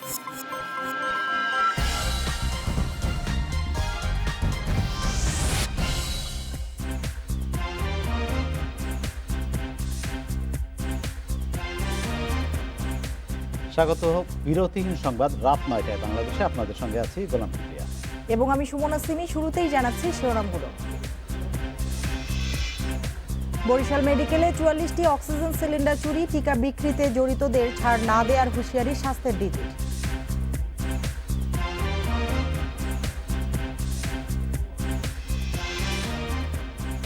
স্বাগত বিরতিহীন সংবাদ রাত ৯টায় বাংলাদেশে। আপনাদের সঙ্গে আছি গোলাম কিবরিয়া এবং আমি সুমনা সিমি। শুরুতেই জানাচ্ছি শিরোনামগুলো। বরিশাল মেডিকেলে ৪৪টি অক্সিজেন সিলিন্ডার চুরি, টিকা বিক্রিতে জড়িতদের ছাড় না দেওয়ার হুঁশিয়ারি স্বাস্থ্যের ডিজির।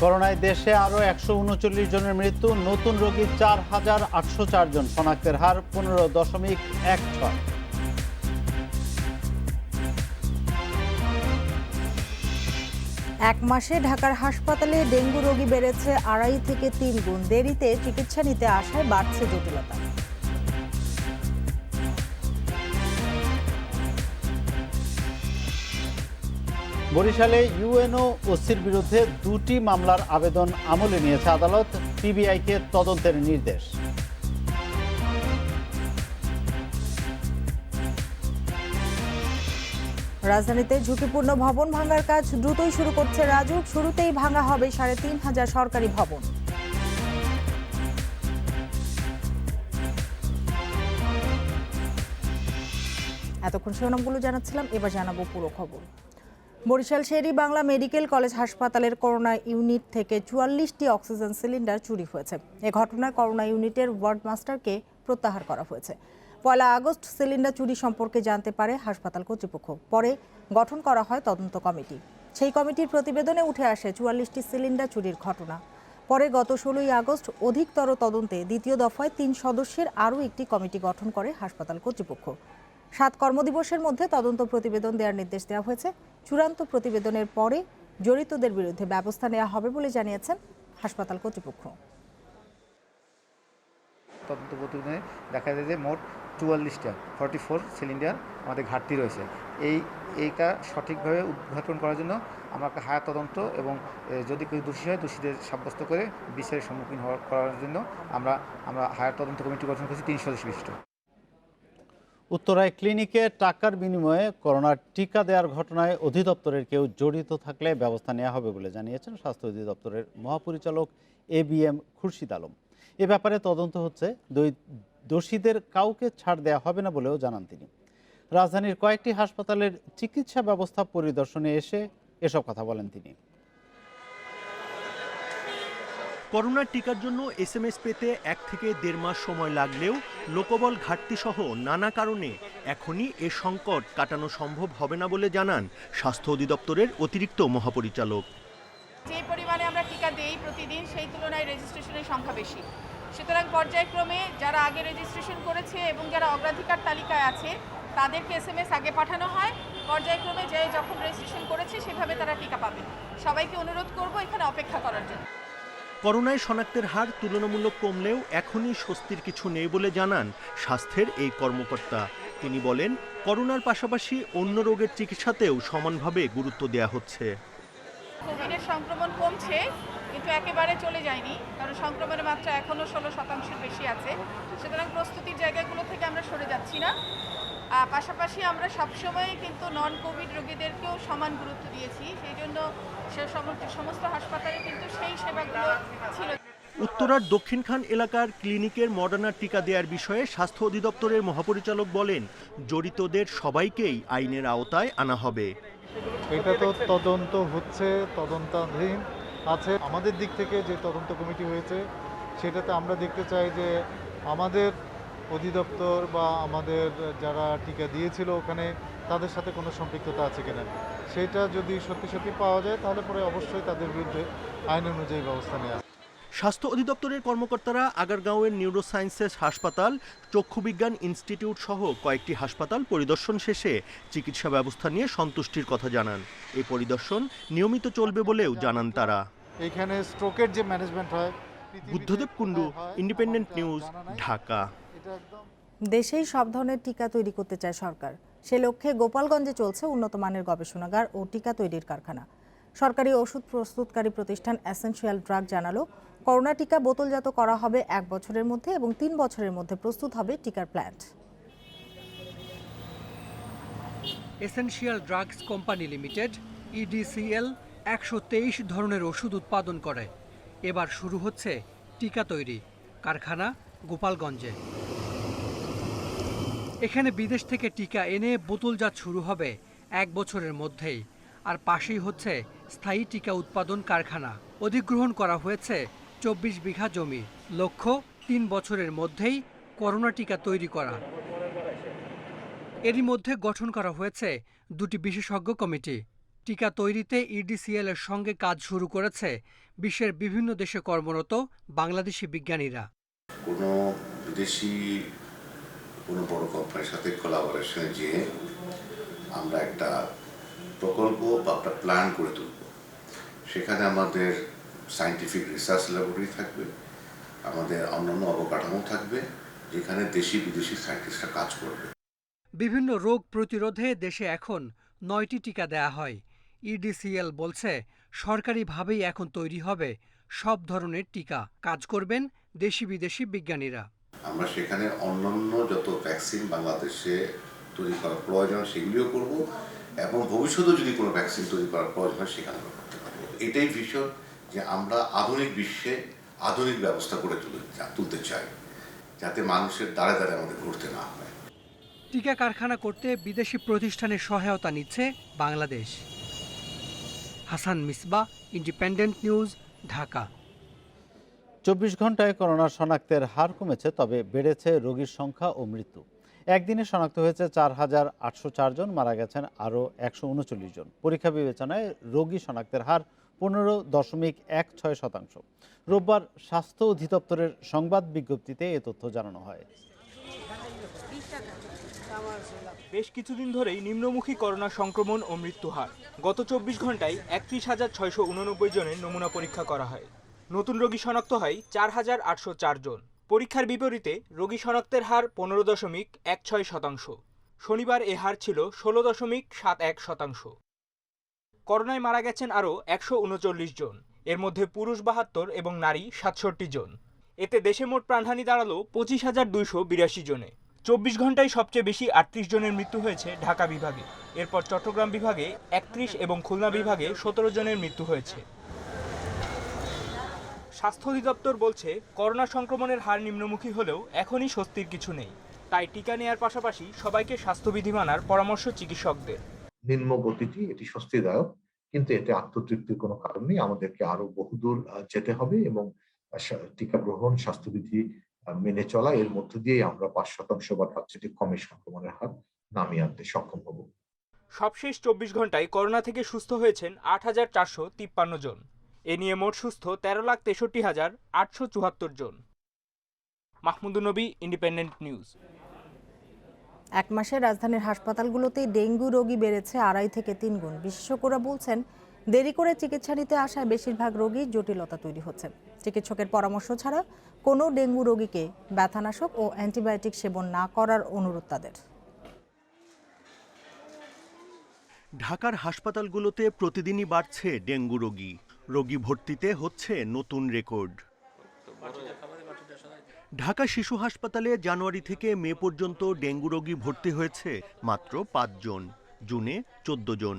করোনায় দেশে আরও ১৩৯ জনের মৃত্যু, নতুন রোগী ৪,৮০৪ জন, শনাক্তের হার ১৫.১৬। এক মাসে ঢাকার হাসপাতালে ডেঙ্গু রোগী বেড়েছে ২.৫ থেকে ৩ গুণ, দেরিতে চিকিৎসা নিতে আসায় বাড়ছে জটিলতা। বরিশালে ইউএনওসির বিরুদ্ধে ২টি মামলার আবেদন আমলে নিয়েছে আদালত, পিবিআইকে তদন্তের নির্দেশ। রাজধানীতে ঝুঁকিপূর্ণ ভবন ভাঙার কাজ দ্রুতই শুরু করছে রাজউক, শুরুতেই ভাঙা হবে ৩,৫০০ সরকারি ভবন। এতক্ষণ শিরোনামগুলো জানাচ্ছিলাম, এবার জানাবো পুরো খবর। বরিশাল শের-ই বাংলা মেডিকেল কলেজ হাসপাতালের করোনা ইউনিট থেকে ৪৪টি অক্সিজেন সিলিন্ডার চুরি হয়েছে। এ ঘটনায় করোনা ইউনিটের ওয়ার্ড মাস্টারকে প্রত্যাহার করা হয়েছে। ১ আগস্ট সিলিন্ডার চুরি সম্পর্কে জানতে পারে হাসপাতাল কর্তৃপক্ষ। পরে গঠন করা হয় তদন্ত কমিটি। সেই কমিটির প্রতিবেদনে উঠে আসে ৪৪টি সিলিন্ডার চুরির ঘটনা। পরে গত ১৬ই আগস্ট অধিকতর তদন্তে দ্বিতীয় দফায় ৩ সদস্যের আরও একটি কমিটি গঠন করে হাসপাতাল কর্তৃপক্ষ। ৭ কর্মদিবসের মধ্যে তদন্ত প্রতিবেদন দেওয়ার নির্দেশ দেওয়া হয়েছে। চূড়ান্ত প্রতিবেদনের পরে জড়িতদের বিরুদ্ধে ব্যবস্থা নেওয়া হবে বলে জানিয়েছেন হাসপাতাল কর্তৃপক্ষ। তদন্ত প্রতিবেদনে দেখা যায় যে মোট 44 সিলিন্ডার আমাদের ঘাটতি রয়েছে। এইটা সঠিকভাবে উদ্ঘাটন করার জন্য আমরা একটা হায়ার তদন্ত এবং যদি কেউ দোষী হয় দোষীদের সাব্যস্ত করে বিচারের সম্মুখীন করার জন্য আমরা হায়ার তদন্ত কমিটি গঠন করেছি ৩ সদস্য বিশিষ্ট। উত্তরায় ক্লিনিকে টাকার বিনিময়ে করোনার টিকা দেওয়ার ঘটনায় অধিদপ্তরের কেউ জড়িত থাকলে ব্যবস্থা নেওয়া হবে বলে জানিয়েছেন স্বাস্থ্য অধিদপ্তরের মহাপরিচালক ABM খুরশিদ আলম। এ ব্যাপারে তদন্ত হচ্ছে, দোষীদের কাউকে ছাড় দেওয়া হবে না বলেও জানান তিনি। রাজধানীর কয়েকটি হাসপাতালের চিকিৎসা ব্যবস্থা পরিদর্শনে এসে এসব কথা বলেন তিনি। করোনার টিকার জন্য SMS পেতে ১ থেকে ১.৫ মাস সময় লাগলেও লোকবল ঘাটতি সহ নানা কারণে এখনই এ সংকট কাটানো সম্ভব হবে না বলে জানান স্বাস্থ্য অধিদপ্তরের অতিরিক্ত মহাপরিচালক। যে পরিমাণে আমরা টিকা দেই প্রতিদিন, সেই তুলনায় রেজিস্ট্রেশনের সংখ্যা বেশি। সুতরাং পর্যায়ক্রমে যারা আগে রেজিস্ট্রেশন করেছে এবং যারা অগ্রাধিকার তালিকায় আছে তাদেরকে SMS আগে পাঠানো হয়। পর্যায়ক্রমে যে যখন রেজিস্ট্রেশন করেছে সেভাবে তারা টিকা পাবে। সবাইকে অনুরোধ করব এখানে অপেক্ষা করার জন্য। করোনায় শনাক্তের হার তুলনামূলক কমলেও এখনই স্বস্তির কিছু নেই বলে জানান স্বাস্থ্যের এই কর্মকর্তা। তিনি বলেন, করোনার পাশাপাশি অন্য রোগের চিকিৎসাতেও সমানভাবে গুরুত্ব দেওয়া হচ্ছে। কোভিডের সংক্রমণ কমছে, কিন্তু একেবারে চলে যায়নি, কারণ সংক্রমণের মাত্রা এখনও 16% বেশি আছে। সুতরাং প্রস্তুতির জায়গাগুলো থেকে আমরা সরে যাচ্ছি না। পাশাপাশি আমরা সবসময় কিন্তু নন কোভিড রোগীদেরকেও সমান গুরুত্ব দিয়েছি, সেই জন্য সমস্ত হাসপাতালে কিন্তু সেই সেবাগুলো ছিল। উত্তরার দক্ষিণখান এলাকার ক্লিনিকের মডার্নার টিকা দেওয়ার বিষয়ে স্বাস্থ্য অধিদপ্তরের মহাপরিচালক বলেন, জড়িতদের সবাইকেই আইনের আওতায় আনা হবে। এটা তো তদন্ত হচ্ছে, তদন্তাধীন আছে। আমাদের দিক থেকে যে তদন্ত কমিটি হয়েছে সেটাতে আমরা দেখতে চাই যে আমাদের অধিদপ্তর বা আমাদের যারা টিকা দিয়েছিল ওখানে তাদের সাথে কোনো সম্পৃক্ততা আছে কিনা, সেটা যদি সত্যি পাওয়া যায় তাহলে পরে অবশ্যই তাদের বিরুদ্ধে আইন অনুযায়ী ব্যবস্থা নেওয়া। স্বাস্থ্য অধিদপ্তরের কর্মকর্তারা আগারগাঁওয়ের নিউরোসায়েন্সেস হাসপাতাল, চক্ষুবিজ্ঞান ইনস্টিটিউট সহ কয়েকটি হাসপাতাল পরিদর্শন শেষে চিকিৎসা ব্যবস্থা নিয়ে সন্তুষ্টির কথা জানান। এই পরিদর্শন নিয়মিত চলবে বলেও জানান তারা। এখানে স্ট্রোকের যে ম্যানেজমেন্ট হয়। Buddhadeb Kundu, independent News, Dhaka. দেশেই সব ধরনের টিকা তৈরি করতে চায় সরকার। সে লক্ষ্যে গোপালগঞ্জে চলছে উন্নত মানের গবেষণাগার ও টিকা তৈরির কারখানা। সরকারি ওষুধ প্রস্তুতকারী প্রতিষ্ঠান এসেনশিয়াল ড্রাগ জানালো, করোনা টিকা বোতলজাত করা হবে ১ বছরের মধ্যে এবং ৩ বছরের মধ্যে প্রস্তুত হবে টিকার plant. Essential drugs company limited EDCL 123 ধরনের ওষুধ উৎপাদন করে। এবার শুরু হচ্ছে টিকা তৈরি, কারখানা গোপালগঞ্জে। এখানে বিদেশ থেকে টিকা এনে বোতলজাত শুরু হবে 1 বছরের মধ্যেই। আর পাশেই হচ্ছে স্থায়ী টিকা উৎপাদন কারখানা। অধিগ্রহণ করা হয়েছে 24 বিঘা জমি। লক্ষ্য 3 বছরের মধ্যেই করোনা টিকা তৈরি করা। এরই মধ্যে গঠন করা হয়েছে 2টি বিশেষজ্ঞ কমিটি। টিকা তৈরিতে ইডিসিএল এর সঙ্গে কাজ শুরু করেছে বিশ্বের বিভিন্ন দেশে কর্মরত বাংলাদেশি বিজ্ঞানীরা। কোনো বিদেশি কোনো বড় কোম্পানির সাথে কোলাবোরেশনে যেয়ে আমরা একটা প্রকল্প বা একটা প্ল্যান করে তুলব। সেখানে আমাদের সায়েন্টিফিক রিসার্চ ল্যাবরেটরি থাকবে, আমাদের অন্যান্য অবকাঠামো থাকবে, যেখানে দেশি বিদেশি সায়েন্টিস্টরা কাজ করবে। বিভিন্ন রোগ প্রতিরোধে দেশে এখন 9টি টিকা দেয়া হয়। ইডিসিএল বলছে সরকারিভাবেই এখন তৈরি হবে সব ধরনের টিকা। কাজ করবেন দেশি বিদেশি বিজ্ঞানীরা। আমরা সেখানে অন্যান্য যত ভ্যাকসিন বাংলাদেশে তৈরি করার প্রয়োজন সেগুলিও করব, এবং ভবিষ্যতেও যদি কোনো ভ্যাকসিন তৈরি করার প্রয়োজন হয় সেখানে আমরা করতে পারবো। এটাই ভীষণ যে আমরা আধুনিক বিশ্বে আধুনিক ব্যবস্থা করে তুলতে চাই, যাতে মানুষের দ্বারে দ্বারে আমাদের ঘুরতে না হয়। টিকা কারখানা করতে বিদেশি প্রতিষ্ঠানের সহায়তা নিচ্ছে বাংলাদেশ। Hasan Misbah, Independent News, Dhaka. 24 ঘন্টায় করোনা শনাক্তের হার কমেছে, তবে বেড়েছে রোগীর সংখ্যা ও মৃত্যু। একদিনে শনাক্ত হয়েছে 4,804 জন, মারা গেছেন আরও 139 জন। পরীক্ষা বিবেচনায় রোগী শনাক্তের হার 15.16%। রোববার স্বাস্থ্য অধিদপ্তরের সংবাদ বিজ্ঞপ্তিতে এ তথ্য জানানো হয়। বেশ কিছুদিন ধরেই নিম্নমুখী করোনা সংক্রমণ ও মৃত্যু হার। গত 24 ঘন্টায় 31,689 জনের নমুনা পরীক্ষা করা হয়। নতুন রোগী শনাক্ত হয় 4,804 জন। পরীক্ষার বিপরীতে রোগী শনাক্তের হার 15.16%। শনিবার এ হার ছিল 16.71%। করোনায় মারা গেছেন আরও 139 জন। এর মধ্যে পুরুষ 72 এবং নারী 67 জন। এতে দেশে মোট প্রাণহানি দাঁড়ালো 25,282 জনে। 24 ঘন্টায় সবচেয়ে বেশি 38 জনের মৃত্যু হয়েছে ঢাকা বিভাগে। এরপর চট্টগ্রাম বিভাগে 31 এবং খুলনা বিভাগে 17 জনের মৃত্যু হয়েছে। স্বাস্থ্য অধিদপ্তর বলছে, করোনা সংক্রমণের হার নিম্নমুখী হলেও এখনই স্বস্তির কিছু নেই। তাই টিকা নেয়ার পাশাপাশি সবাইকে স্বাস্থ্যবিধি মানার পরামর্শ চিকিৎসকদের। নিম্ন গতিটি এটি স্বস্তিদায়ক, কিন্তু এতে আত্মতৃপ্তির কোনো কারণ নেই। আমাদেরকে আরো বহুদূর যেতে হবে এবং টিকা গ্রহণ, স্বাস্থ্যবিধি মেনে চলা, এর মধ্য দিয়ে আমরা 5% বা তার চেয়ে কমে সংক্রমণের হার নামিয়ে আনতে সক্ষম হব। সবশেষ 24 ঘন্টায় করোনা থেকে সুস্থ হয়েছেন 8,453 জন। এ নিয়ে মোট সুস্থ 13,63,874 জন। মাহমুদুন নবী, ইন্ডিপেন্ডেন্ট নিউজ। এক মাসে রাজধানীর হাসপাতালগুলোতে ডেঙ্গু রোগী বেড়েছে 2.5 থেকে 3 গুণ। বিশেষজ্ঞরা বলছেন, দেরি করে চিকিৎসা নিতে আসায় বেশিরভাগ রোগী জটিলতা তৈরি হচ্ছে। চিকিৎসকের পরামর্শ ছাড়া কোনো ডেঙ্গু রোগীকে ব্যথানাশক ও অ্যান্টিবায়োটিক সেবন না করার অনুরোধ তাদের। ঢাকার হাসপাতালগুলোতে প্রতিদিনই বাড়ছে ডেঙ্গু রোগী। রোগী ভর্তিতে হচ্ছে নতুন রেকর্ড। ঢাকা শিশু হাসপাতালে জানুয়ারি থেকে মে পর্যন্ত ডেঙ্গু রোগী ভর্তি হয়েছে মাত্র 5 জন, জুনে 14 জন।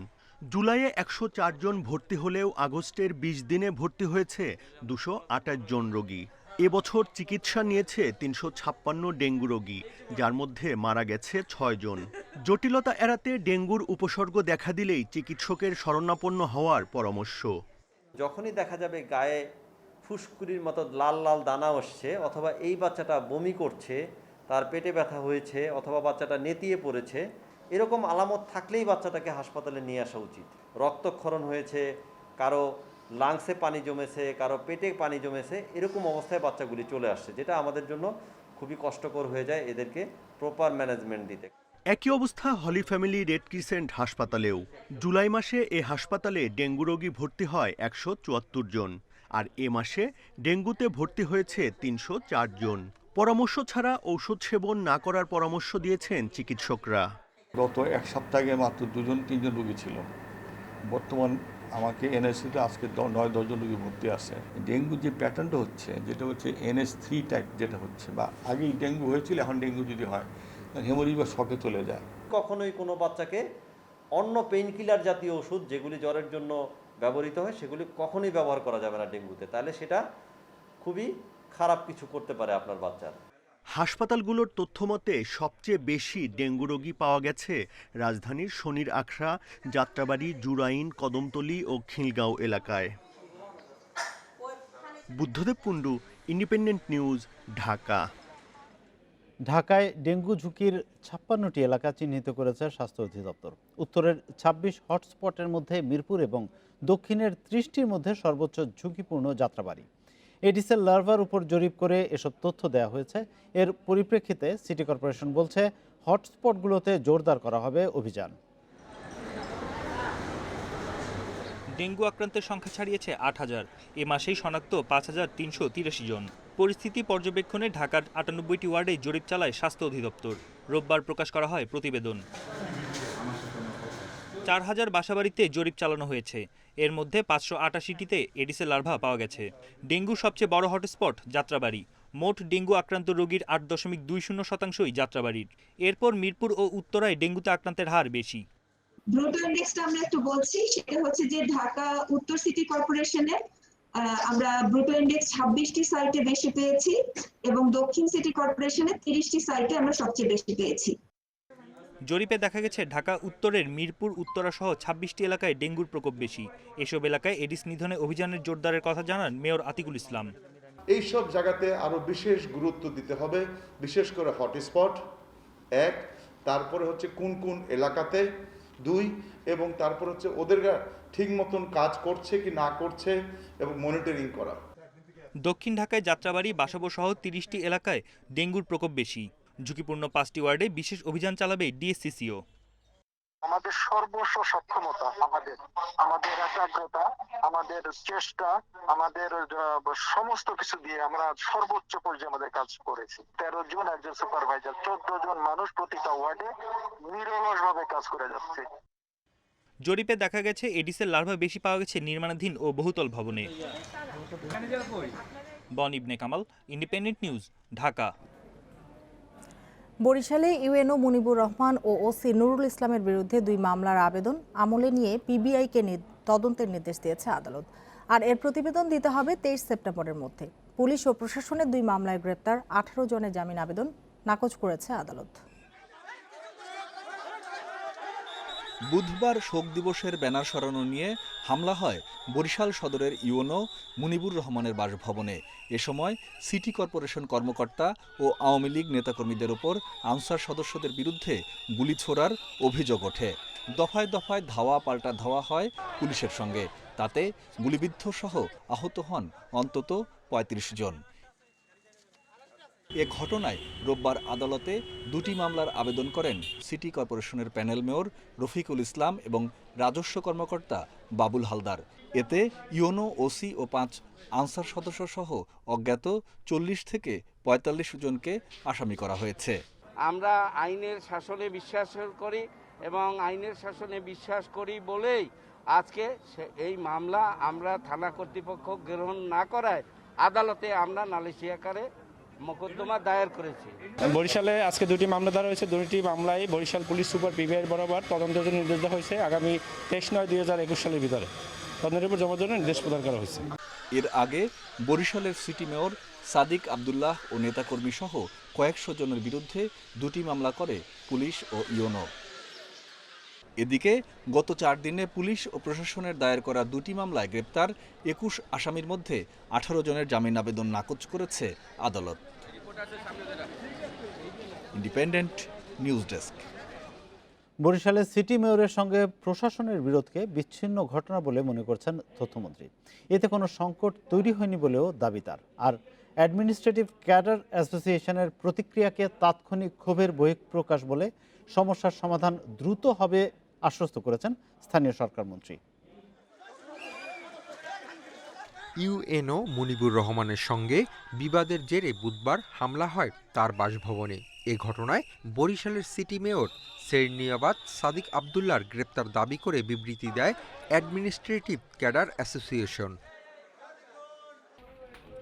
জুলাইয়ে 104 জন ভর্তি হলেও আগস্টের 20 দিনে ভর্তি হয়েছে 228 জন রোগী। এবছর চিকিৎসা নিয়েছে 356 ডেঙ্গু রোগী, যার মধ্যে মারা গেছে 6 জন। জটিলতা এড়াতে ডেঙ্গুর উপসর্গ দেখা দিলেই চিকিৎসকের শরণাপন্ন হওয়ার পরামর্শ। যখনই দেখা যাবে গায়ে ফুসকুড়ির মতো লাল লাল দানা আসছে, অথবা এই বাচ্চাটা বমি করছে, তার পেটে ব্যথা হয়েছে, অথবা বাচ্চাটা নেতিয়ে পড়েছে, এরকম আলামত থাকলেই বাচ্চাটাকে হাসপাতালে নিয়ে আসা উচিত। রক্তক্ষরণ হয়েছে, কারো লাংসে পানি জমেছে, কারো পেটে পানি জমেছে, এরকম অবস্থায় বাচ্চাগুলি চলে আসছে, যেটা আমাদের জন্য খুবই কষ্টকর হয়ে যায় এদেরকে প্রপার ম্যানেজমেন্ট দিতে। একই অবস্থা হলি ফ্যামিলি রেড ক্রিসেন্ট হাসপাতালেও। জুলাই মাসে এ হাসপাতালে ডেঙ্গু রোগী ভর্তি হয় 174 জন, আর এ মাসে ডেঙ্গুতে ভর্তি হয়েছে 304 জন। পরামর্শ ছাড়া ঔষধ সেবন না করার পরামর্শ দিয়েছেন চিকিৎসকরা। গত এক সপ্তাহে মাত্র 2-3 জন রোগী ছিল। বর্তমান আমাকে এনএসসিতে আজকে 9-10 জন রোগী ভর্তি আছে। ডেঙ্গু যে প্যাটার্নটা হচ্ছে, যেটা হচ্ছে NH3 টাইপ যেটা হচ্ছে, বা আগেই ডেঙ্গু হয়েছিল, এখন ডেঙ্গু যদি হয় হেমোরিজ বা শকে চলে যায়। কখনোই কোনো বাচ্চাকে অন্য পেইন কিলার জাতীয় ওষুধ যেগুলি জ্বরের জন্য ব্যবহৃত হয় সেগুলি কখনোই ব্যবহার করা যাবে না ডেঙ্গুতে, তাহলে সেটা খুবই খারাপ কিছু করতে পারে আপনার বাচ্চার। হাসপাতালগুলোর তথ্যমতে সবচেয়ে বেশি ডেঙ্গু রোগী পাওয়া গেছে রাজধানীর শনির আখড়া, যাত্রাবাড়ি, জুরাইন, কদমতলী ও খিলগাঁও এলাকায়। Buddhadeb Kundu, independent News, Dhaka. ঢাকায় ডেঙ্গু ঝুঁকির ৫৬টি এলাকা চিহ্নিত করেছে স্বাস্থ্য অধিদপ্তর। উত্তরের ২৬ হটস্পটের মধ্যে মিরপুর এবং দক্ষিণের ৩০টির মধ্যে সর্বোচ্চ ঝুঁকিপূর্ণ যাত্রাবাড়ি। এডিসের লার্ভার উপর জরিপ করে এসব তথ্য দেওয়া হয়েছে। এর পরিপ্রেক্ষিতে সিটি কর্পোরেশন বলছে হটস্পটগুলোতে জোরদার করা হবে অভিযান। ডেঙ্গু আক্রান্তের সংখ্যা ছাড়িয়েছে ৮,০০০। এ মাসেই শনাক্ত ৫,৩৮৩ জন। পরিস্থিতি পর্যবেক্ষণে ঢাকার ৯৮টি ওয়ার্ডে জরিপ চালায় স্বাস্থ্য অধিদপ্তর। রোববার প্রকাশ করা হয় প্রতিবেদন। ৪,০০০ বাসাবাড়িতে জরিপ চালানো হয়েছে। এর মধ্যে ৫৮৮টিতে এডিসের লার্ভা পাওয়া গেছে। ডেঙ্গুর সবচেয়ে বড় হটস্পট যাত্রাবাড়ি। মোট ডেঙ্গু আক্রান্ত রোগীর ৮.২০% যাত্রাবাড়ির। এরপর মিরপুর ও উত্তরায় ডেঙ্গুতে আক্রান্তের হার বেশি। দ্রুত ইন্ডেক্সটা আমরা একটু বলছি, সেটা হচ্ছে যে ঢাকা উত্তর সিটি কর্পোরেশনে আমরা ব্রুটো ইন্ডেক্স ২৬টি সাইটে বেশি পেয়েছি এবং দক্ষিণ সিটি কর্পোরেশনে ৩০টি সাইটে আমরা সবচেয়ে বেশি পেয়েছি। জরিপে দেখা গেছে ঢাকা উত্তরের মিরপুর, উত্তরা সহ ২৬টি এলাকায় ডেঙ্গুর প্রকোপ বেশি। এসব এলাকায় এডিস নিধনে অভিযানের জোরদারের কথা জানান মেয়র আতিকুল ইসলাম। এইসব জায়গাতে আরো বিশেষ গুরুত্ব দিতে হবে, বিশেষ করে হটস্পট ১, তারপরে হচ্ছে কোন কোন এলাকাতে ২, এবং তারপর হচ্ছে ওদের ঠিক মতন কাজ করছে কি না করছে এবং মনিটরিং করা। দক্ষিণ ঢাকায় যাত্রাবাড়ি, বাসাবো সহ ৩০টি এলাকায় ডেঙ্গুর প্রকোপ বেশি। ঝুঁকিপূর্ণ ৫টি ওয়ার্ডে বিশেষ অভিযান চালাবে ডিএসসিসিও। আমাদের সর্বস্ব সক্ষমতা, আমাদের একাগ্রতা, আমাদের চেষ্টা, আমাদের সমস্ত কিছু দিয়ে আমরা সর্বোচ্চ পর্যায়ে আমাদের কাজ করেছি। ১৩ জন একজন সুপারভাইজার, ১৪ জন মানুষ প্রতিটা ওয়ার্ডে নিরলসভাবে কাজ করে যাচ্ছে। জরিপে দেখা গেছে এডিসের লার্ভা বেশি পাওয়া গেছে নির্মাণাধীন ও বহুতল ভবনে। বন ইবনে কামাল, ইন্ডিপেন্ডেন্ট নিউজ, ঢাকা। বরিশালে ইউএনও মুনিবুর রহমান ও ওসি নুরুল ইসলামের বিরুদ্ধে ২ মামলার আবেদন আমলে নিয়ে পিবিআইকে তদন্তের নির্দেশ দিয়েছে আদালত। আর এর প্রতিবেদন দিতে হবে ২৩ সেপ্টেম্বরের মধ্যে। পুলিশ ও প্রশাসনের ২ মামলায় গ্রেপ্তার ১৮ জনের জামিন আবেদন নাকচ করেছে আদালত। বুধবার শোক দিবসের ব্যানার সরানো নিয়ে হামলা হয় বরিশাল সদরের ইউএনও মুনিবুর রহমানের বাসভবনে। এ সময় সিটি কর্পোরেশন কর্মকর্তা ও আওয়ামী লীগ নেতাকর্মীদের ওপর আনসার সদস্যদের বিরুদ্ধে গুলি ছোড়ার অভিযোগ ওঠে। দফায় দফায় ধাওয়া পাল্টা ধাওয়া হয় পুলিশের সঙ্গে। তাতে গুলিবিদ্ধ সহ আহত হন অন্তত ৩৫ জন। এ ঘটনায় রোববার আদালতে ২টি মামলার আবেদন করেন সিটি কর্পোরেশনের প্যানেল মেয়র রফিকুল ইসলাম এবং রাজস্ব কর্মকর্তা বাবুল হালদার। এতে ইউএনও, ওসি ও ৫ আনসার সদস্য সহ অজ্ঞাত ৪০ থেকে ৪৫ জনকে আসামি করা হয়েছে। আমরা আইনের শাসনে বিশ্বাস করি এবং আইনের শাসনে বিশ্বাস করি বলেই আজকে এই মামলা আমরা থানা কর্তৃপক্ষ গ্রহণ না করায় আদালতে আমরা নালিশি আকারে মোকদ্দমা দায়ের করেছি। বরিশালে আজকে ২টি মামলা দেওয়া হয়েছে। ২টি মামলায় বরিশাল পুলিশ সুপার পিবিআই বরাবর তদন্তের জন্য নির্দেশ দেওয়া হয়েছে। আগামী ২৩/৯/২০২১ সালের ভিতরে তদন্তের উপর জমার জন্য নির্দেশ প্রদান করা হয়েছে। এর আগে বরিশালের সিটি মেয়র সাদিক আব্দুল্লাহ ও নেতাকর্মী সহ কয়েকশো জনের বিরুদ্ধে ২টি মামলা করে পুলিশ ও ইউএনও। এদিকে গত ৪ দিনে পুলিশ ও প্রশাসনের দায়ের করা ২টি মামলায় গ্রেপ্তার ২১ আসামির মধ্যে ১৮ জনের জামিন আবেদন নাকচ করেছে আদালত। Independent news desk. বরিশালের সিটি মেয়রের সঙ্গে প্রশাসনের বিরোধকে বিচ্ছিন্ন ঘটনা বলে মনে করছেন তথ্যমন্ত্রী। এতে কোনো সংকট তৈরি হয়নি বলেও দাবি তার। আর অ্যাডমিনিস্ট্রেটিভ ক্যাডার অ্যাসোসিয়েশনের প্রতিক্রিয়াকে তাৎক্ষণিক ক্ষোভের বহিঃপ্রকাশ বলে সমস্যার সমাধান দ্রুত হবে আশ্বস্ত করেছেন স্থানীয় সরকার মন্ত্রী। ইউএনও মুনিবুর রহমানের সঙ্গে বিবাদের জেরে বুধবার হামলা হয় তার বাসভবনে। এ ঘটনায় বরিশালের সিটি মেয়র সেরনিয়াবাদ সাদিক আব্দুল্লাহর গ্রেপ্তার দাবি করে বিবৃতি দেয় অ্যাডমিনিস্ট্রেটিভ ক্যাডার অ্যাসোসিয়েশন।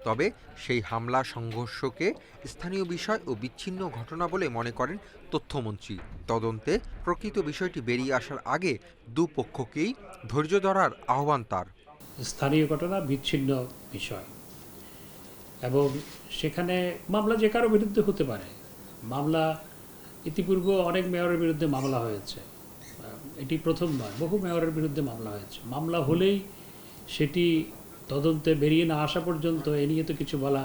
তবে সেই হামলা সংঘর্ষকে স্থানীয় বিষয় ও বিচ্ছিন্ন ঘটনা বলে মনে করেন তথ্যমন্ত্রী। তদন্তে প্রকৃত বিষয়টি বেরিয়ে আসার আগে দুপক্ষকেই ধৈর্য ধরার আহ্বান তার। স্থানীয় ঘটনা, বিচ্ছিন্ন বিষয়, এবং সেখানে মামলা যে কারো বিরুদ্ধে হতে পারে। মামলা ইতিপূর্বে অনেক মেয়রের বিরুদ্ধে মামলা হয়েছে, এটি প্রথম নয়, বহু মেয়রের বিরুদ্ধে মামলা হয়েছে। মামলা হলেই সেটি তদন্তে বেরিয়ে না আসা পর্যন্ত এ নিয়ে তো কিছু বলা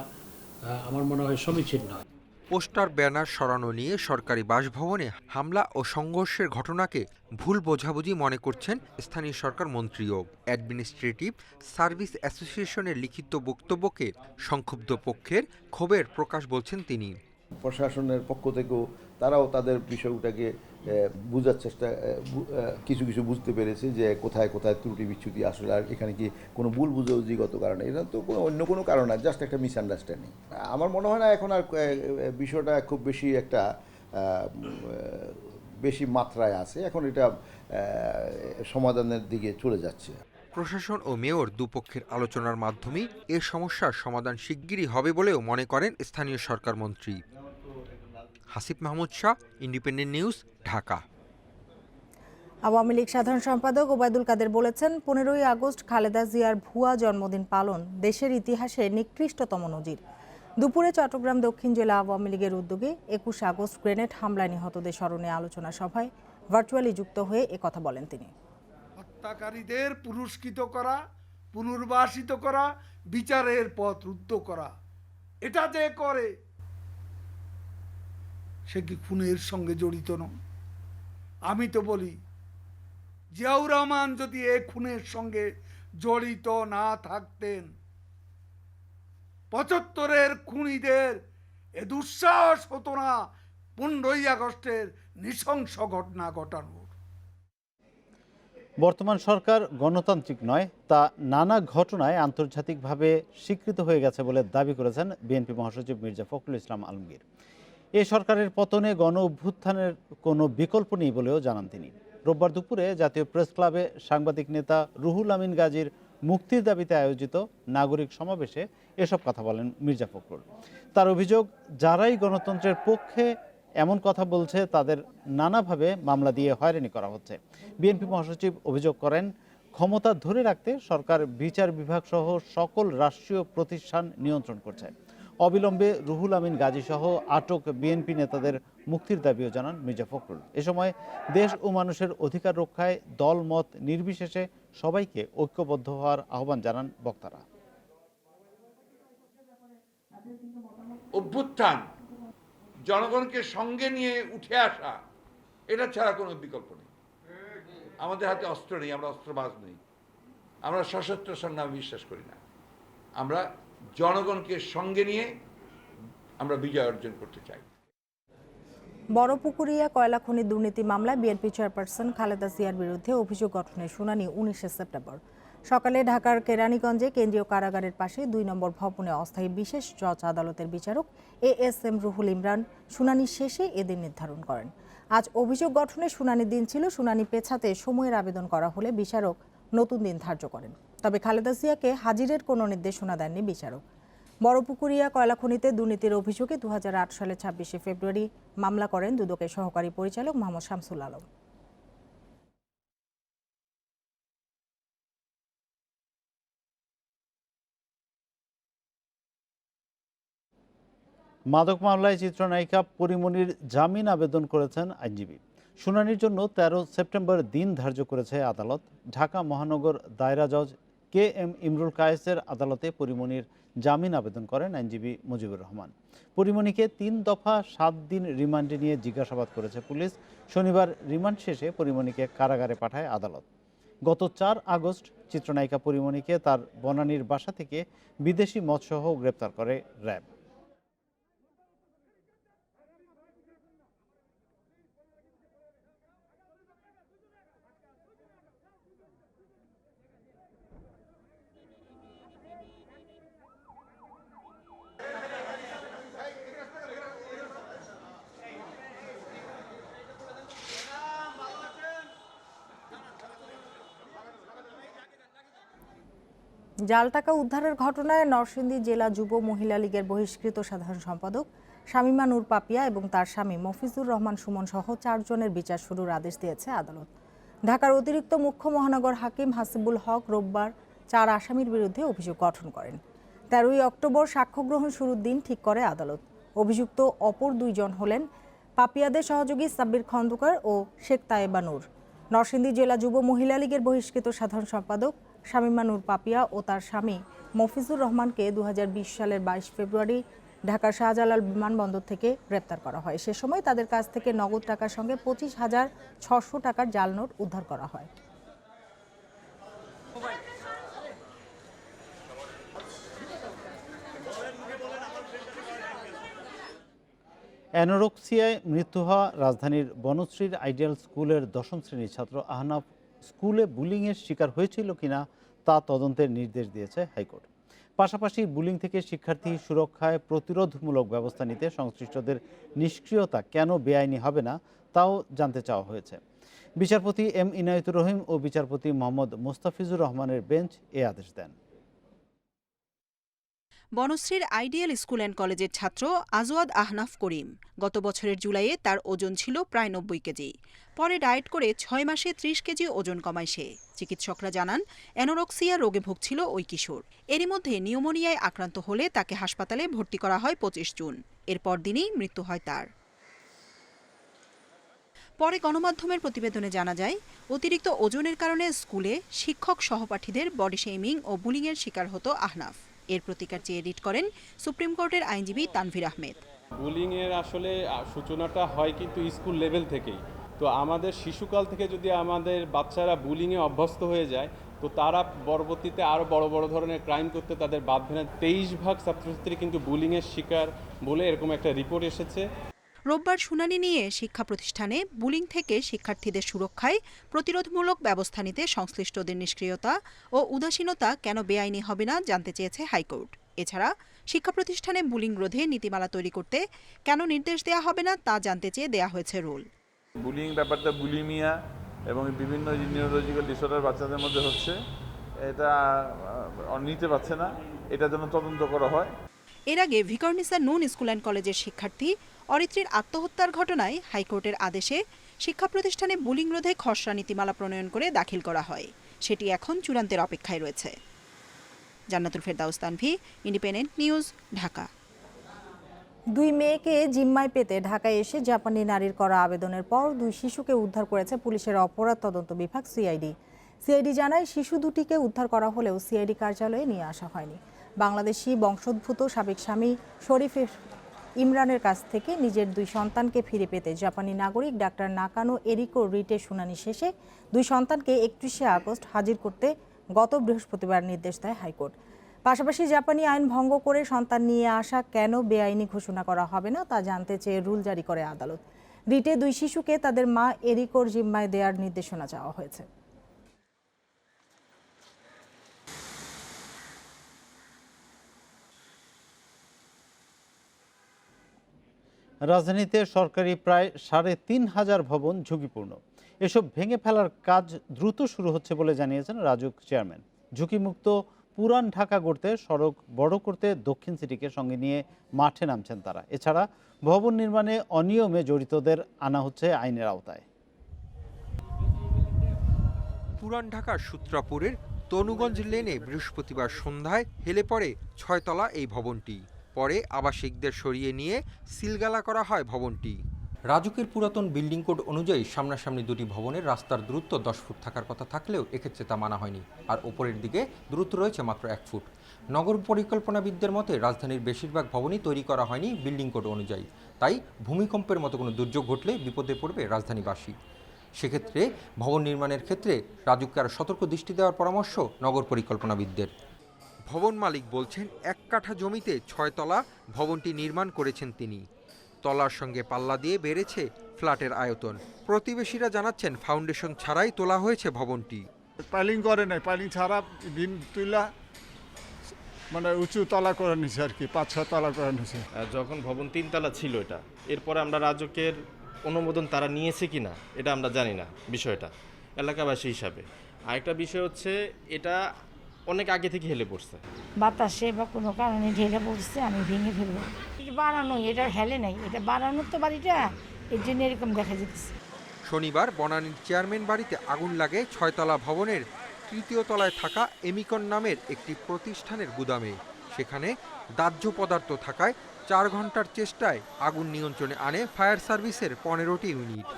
আমার মনে হয় সমীচীন নয়। পোস্টার ব্যানার সরানো নিয়ে সরকারি বাসভবনে হামলা ও সংঘর্ষের ঘটনাকে ভুল বোঝাবুঝি মনে করছেন স্থানীয় সরকার মন্ত্রীও। অ্যাডমিনিস্ট্রেটিভ সার্ভিস অ্যাসোসিয়েশনের লিখিত বক্তব্যকে সংক্ষুব্ধ পক্ষের ক্ষোভের প্রকাশ বলছেন তিনি। প্রশাসনের পক্ষ থেকেও তারাও তাদের বিষয়টাকে বোঝার চেষ্টা, কিছু কিছু বুঝতে পেরেছে যে কোথায় কোথায় ত্রুটি বিচ্যুতি আসলে, আর এখানে কি কোনো ভুল বুঝাবুঝিগত কারণে, এটা তো কোনো অন্য কোনো কারণ না, জাস্ট একটা মিসআন্ডারস্ট্যান্ডিং। আমার মনে হয় না এখন আর বিষয়টা খুব বেশি একটা বেশি মাত্রায় আছে, এখন এটা সমাধানের দিকে চলে যাচ্ছে। প্রশাসন ও মেয়র দুপক্ষের আলোচনার মাধ্যমেই এ সমস্যার সমাধান শিগগিরই হবে বলেও মনে করেন স্থানীয় সরকার মন্ত্রী। Hasib Mahmud Shah, Independent News, Dhaka. আওয়ামী লীগ সাধারণ সম্পাদক ওবায়দুল কাদের বলেছেন, 15ই আগস্ট খালেদা জিয়ার ভুয়া জন্মদিন পালন দেশের ইতিহাসে নিকৃষ্টতম নজির। দুপুরে চট্টগ্রাম দক্ষিণ জেলা আওয়ামী লীগের উদ্যোগে 21 আগস্ট গ্রেনেড হামলায় নিহতদের স্মরণে আলোচনা সভায় ভার্চুয়ালি যুক্ত হয়ে একথা বলেন তিনি। হত্যাকারীদের পুরস্কৃত করা, পুনর্বাসিত করা, বিচারের পথ রুদ্ধ করা, এটা যে করে সে কি খুনের সঙ্গে জড়িত নয়? আমি তো বলি, জিয়াউর রহমান যদি এই খুনের সঙ্গে জড়িত না থাকতেন, 75-এর খুনিদের এ দুঃসাহস হতো না 15ই আগস্টের নৃশংস ঘটনা ঘটানোর। বর্তমান সরকার গণতান্ত্রিক নয়, তা নানা ঘটনায় আন্তর্জাতিকভাবে স্বীকৃত হয়ে গেছে বলে দাবি করেছেন বিএনপি মহাসচিব মির্জা ফখরুল ইসলাম আলমগীর। এ সরকারের পতনে গণ অভ্যুত্থানের কোনো বিকল্প নেই বলেও জানান তিনি। রোববার দুপুরে জাতীয় প্রেস ক্লাবে সাংবাদিক নেতা রুহুল আমিন গাজীর মুক্তির দাবিতে আয়োজিত নাগরিক সমাবেশে এসব কথা বলেন মির্জা ফখরুল। তার অভিযোগ, যারাই গণতন্ত্রের পক্ষে এমন কথা বলছে তাদের নানাভাবে মামলা দিয়ে হয়রানি করা হচ্ছে। বিএনপি মহাসচিব অভিযোগ করেন, ক্ষমতা ধরে রাখতে সরকার বিচার বিভাগ সহ সকল রাষ্ট্রীয় প্রতিষ্ঠান নিয়ন্ত্রণ করছে। অবিলম্বে রুহুল আমিন গাজী সহ আটক বিএনপি নেতাদের মুক্তির দাবিও জানান মির্জা ফখরুল। এ সময় দেশ ও মানুষের অধিকার রক্ষায় দল মত নির্বিশেষে সবাইকে ঐক্যবদ্ধ হওয়ার আহ্বান জানান বক্তারা। অভ্যুত্থান, জনগণকে সঙ্গে নিয়ে উঠে আসা, এটা ছাড়া কোনো বিকল্প নেই। আমাদের হাতে অস্ত্র নেই, আমরা অস্ত্রবাজ নই, আমরা সশস্ত্র সংগ্রামে বিশ্বাস করি না। আমরা জনগণকে সঙ্গে নিয়ে আমরা বিজয় অর্জন করতে চাই। বড়পুকুরিয়া কয়লা খনি দুর্নীতি মামলায় বিএনপি চেয়ারপারসন খালেদা জিয়ার বিরুদ্ধে অভিযোগ গঠনের শুনানি 19 সেপ্টেম্বর সকালে ঢাকার কেরানীগঞ্জে কেন্দ্রীয় কারাগারের পাশে 2 নম্বর ভবনে অস্থায়ী বিশেষ জজ আদালতের বিচারক ASM রুহুল ইমরান শুনানি শেষে এদিন নির্ধারণ করেন। আজ অভিযোগ গঠনের শুনানির দিন ছিল। শুনানি পেছাতে সময়ের আবেদন করা হলে বিচারক নতুন দিন ধার্য করেন। তবে খালেদা জিয়াকে হাজিরের কোনো নির্দেশনা দেননি বিচারক। বড়পুকুরিয়া কয়লা খনিতে দুর্নীতির অভিযোগে 2008 সালের 26শে ফেব্রুয়ারি মামলা করেন দুদকের সহকারী পরিচালক মোহাম্মদ শামসুল আলম। মাদক মামলায় চিত্রনায়িকা পরিমণির জামিন আবেদন করেছেন আইনজীবী। শুনানির জন্য 13 সেপ্টেম্বর দিন ধার্য করেছে আদালত। ঢাকা মহানগর দায়রা জজ KM ইমরুল কায়েসের আদালতে পরিমণির জামিন আবেদন করেন আইনজীবী মুজিবুর রহমান। পরিমণিকে 3 দফা 7 দিন রিমান্ডে নিয়ে জিজ্ঞাসাবাদ করেছে পুলিশ। শনিবার রিমান্ড শেষে পরিমণিকে কারাগারে পাঠায় আদালত। গত 4 আগস্ট চিত্রনায়িকা পরিমণিকে তার বনানীর বাসা থেকে বিদেশি মদসহ গ্রেপ্তার করে র্যাব। জাল টাকা উদ্ধারের ঘটনায় নরসিংদী জেলা যুব মহিলা লীগের বহিষ্কৃত সাধারণ সম্পাদক শামীমা নূর পাপিয়া এবং তার স্বামী মফিজুর রহমান সুমন সহ 4 জনের বিচার শুরুর আদেশ দিয়েছে আদালত। ঢাকার অতিরিক্ত মুখ্য মহানগর হাকিম হাসিবুল হক রোববার 4 আসামির বিরুদ্ধে অভিযোগ গঠন করেন। 13ই অক্টোবর সাক্ষ্য গ্রহণ শুরুর দিন ঠিক করে আদালত। অভিযুক্ত অপর 2 জন হলেন পাপিয়াদের সহযোগী সাব্বির খন্দকার ও শেখ তায়েবা নূর। নরসিংদী জেলা যুব মহিলা লীগের বহিষ্কৃত সাধারণ সম্পাদক শামীমা নূর পাপিয়া ও তার স্বামী মফিজুর রহমানকে 2020 সালের 22 ফেব্রুয়ারি ঢাকার শাহজালাল বিমানবন্দর থেকে গ্রেপ্তার করা হয়। সে সময় তাদের কাছ থেকে নগদ টাকার সঙ্গে 25,600 টাকার জাল নোট উদ্ধার করা হয়। অ্যানোরেক্সিয়ায় মৃত্যু হওয়া রাজধানীর বনশ্রীর আইডিয়াল স্কুলের 10ম শ্রেণীর ছাত্র আহনাফ স্কুলে বুলিংয়ের শিকার হয়েছিল কিনা তা তদন্তের নির্দেশ দিয়েছে হাইকোর্ট। পাশাপাশি বুলিং থেকে শিক্ষার্থী সুরক্ষায় প্রতিরোধমূলক ব্যবস্থা নিতে সংশ্লিষ্টদের নিষ্ক্রিয়তা কেন বেআইনি হবে না তাও জানতে চাওয়া হয়েছে। বিচারপতি এম ইনায়েতুর রহিম ও বিচারপতি মোহাম্মদ মোস্তাফিজুর রহমানের বেঞ্চ এ আদেশ দেন। বনশ্রীর আইডিয়াল স্কুল অ্যান্ড কলেজের ছাত্র আজওয়াদ আহনাফ করিম গত বছরের জুলাইয়ে তার ওজন ছিল প্রায় 90 কেজি। পরে ডায়েট করে 6 মাসে 30 কেজি ওজন কমায় সে। চিকিৎসকরা জানান অ্যানোরেক্সিয়া রোগে ভুগছিল ওই কিশোর। এরই মধ্যে নিউমোনিয়ায় আক্রান্ত হলে তাকে হাসপাতালে ভর্তি করা হয় 25 জুন। এরপর দিনই মৃত্যু হয় তার। পরে গণমাধ্যমের প্রতিবেদনে জানা যায় অতিরিক্ত ওজনের কারণে স্কুলে শিক্ষক সহপাঠীদের বডি শেমিং ও বুলিংয়ের শিকার হতো আহনাফ। এর প্রতিকার চেয়ে রিট করেন সুপ্রিম কোর্টের আইনজীবী তানভীর আহমেদ। বুলিংয়ের আসলে সূচনাটা হয় কিন্তু স্কুল লেভেল থেকেই। তো আমাদের শিশুকাল থেকে যদি আমাদের বাচ্চারা বুলিংয়ে অভ্যস্ত হয়ে যায় তো তারা পরবর্তীতে আরও বড় বড় ধরনের ক্রাইম করতে তাদের বাধ্য হয়। 23% ছাত্রছাত্রী কিন্তু বুলিংয়ের শিকার বলে এরকম একটা রিপোর্ট এসেছে। রোববার শুনানি নিয়ে শিক্ষা প্রতিষ্ঠানে বুলিং থেকে শিক্ষার্থীদের সুরক্ষায় প্রতিরোধমূলক ব্যবস্থা নিতে সংশ্লিষ্টদের নিষ্ক্রিয়তা ও উদাসীনতা কেন বেআইনি হবে না জানতে চেয়েছে হাইকোর্ট। এছাড়া শিক্ষা প্রতিষ্ঠানে বুলিং রোধে নীতিমালা তৈরি করতে কেন নির্দেশ দেওয়া হবে না তা জানতে চেয়ে দেওয়া হয়েছে রুল। বুলিং ব্যাপারটা বুলিমিয়া এবং বিভিন্ন নিউরোলজিক্যাল ডিসঅর্ডার বাচ্চাদের মধ্যে হচ্ছে, এটা নিতে পারছে না, এটার জন্য তদন্ত করা হয়। এর আগে ভিকারুননিসা নূন স্কুল অ্যান্ড কলেজের শিক্ষার্থী অরিত্রীর আত্মহত্যার ঘটনায় হাইকোর্টের আদেশে শিক্ষা প্রতিষ্ঠানে বুলিং রোধে খসড়া নীতিমালা প্রণয়ন করে দাখিল করা হয়। সেটি এখন চূড়ান্তের অপেক্ষায় রয়েছে। জান্নাতুল ফেরদাউস তানভি, ইন্ডিপেন্ডেন্ট নিউজ, ঢাকা। 2 মেয়েকে জিম্মায় পেতে ঢাকায় এসে জাপানি নারীর করা আবেদনের পর 2 শিশুকে উদ্ধার করেছে পুলিশের অপরাধ তদন্ত বিভাগ সিআইডি জানায় শিশু দুটিকে উদ্ধার করা হলেও সিআইডি কার্যালয়ে নিয়ে আসা হয়নি। বাংলাদেশি বংশোদ্ভূত সাবেক স্বামী শরীফ ইমরানের কাছ থেকে নিজের 2 সন্তানকে ফিরে পেতে জাপানি নাগরিক ডাক্তার নাকানো এরিকো রিটের শুনানি শেষে 2 সন্তানকে 31শে আগস্ট হাজির করতে গত বৃহস্পতিবার নির্দেশ দেয় হাইকোর্ট। পাশাপাশি জাপানি আইন ভঙ্গ করে সন্তান নিয়ে আসা কেন বেআইনি ঘোষণা করা হবে না তা জানতে চেয়ে রুল জারি করে আদালত। রিটে 2 শিশুকে তাদের মা এরিকোর জিম্মায় দেওয়ার নির্দেশনা চাওয়া হয়েছে। রাজধানীতে সরকারি প্রায় 3,500 ভবন ঝুঁকিপূর্ণ। এসব ভেঙে ফেলার কাজ দ্রুত শুরু হচ্ছে বলে জানিয়েছেন রাজউক চেয়ারম্যান। ঝুঁকিমুক্ত পুরান ঢাকা গড়তে সড়ক বড় করতে দক্ষিণ সিটিকে সঙ্গে নিয়ে মাঠে নামছেন তারা। এছাড়া ভবন নির্মাণে অনিয়মে জড়িতদের আনা হচ্ছে আইনের আওতায়। পুরান ঢাকার সূত্রাপুরের তনুগঞ্জ লেনে বৃহস্পতিবার সন্ধ্যায় হেলে পড়ে 6 তলা এই ভবনটি। পরে আবাসিকদের সরিয়ে নিয়ে সিলগালা করা হয় ভবনটি। রাজুকের পুরাতন বিল্ডিং কোড অনুযায়ী সামনাসামনি 2টি ভবনের রাস্তার দূরত্ব 10 ফুট থাকার কথা থাকলেও এক্ষেত্রে তা মানা হয়নি। আর ওপরের দিকে দূরত্ব রয়েছে মাত্র 1 ফুট। নগর পরিকল্পনাবিদদের মতে রাজধানীর বেশিরভাগ ভবনই তৈরি করা হয়নি বিল্ডিং কোড অনুযায়ী। তাই ভূমিকম্পের মতো কোনো দুর্যোগ ঘটলে বিপদে পড়বে রাজধানীবাসী। সেক্ষেত্রে ভবন নির্মাণের ক্ষেত্রে রাজুককে আরও সতর্ক দৃষ্টি দেওয়ার পরামর্শ নগর পরিকল্পনাবিদদের। ভবন মালিক বলছেন 1 কাঠা জমিতে 6 তলা ভবনটি নির্মাণ করেছেন তিনি। তলার সঙ্গে পাল্লা দিয়ে বেড়েছে ফ্ল্যাটের আয়তন। প্রতিবেশীরা জানাচ্ছেন ফাউন্ডেশন ছাড়াই তোলা হয়েছে ভবনটি। পাইলিং করে নাই, পাইলিং ছাড়া বিম তুলা মানে উঁচু তলা করে নিছে আর কি, 5-6 তলা করে নিছে। যখন ভবন 3 তলা ছিল এটা, এরপরে আমরা রাজুকের অনুমোদন তারা নিয়েছে কিনা এটা আমরা জানি না বিষয়টা এলাকাবাসী হিসাবে। আরেকটা বিষয় হচ্ছে এটা অনেক আগে থেকে হেলে পড়ছে। বাতাসে বা কোনো কারণে ঢেলে পড়ছে, আমি ভেঙে ফেলবো। বানানো, এটা হেলে নাই, এটা বানানোর তো বাড়িটা, এর জন্য এরকম দেখা যেতেছে। শনিবার বনানীর চেয়ারম্যান বাড়িতে আগুন লাগে 6তলা ভবনের 3য় তলায় থাকা এমিকন নামের একটি প্রতিষ্ঠানের গুদামে। সেখানে দাহ্য পদার্থ থাকায় 4 ঘন্টার চেষ্টায় আগুন নিয়ন্ত্রণে আনে ফায়ার সার্ভিসের 15টি ইউনিট।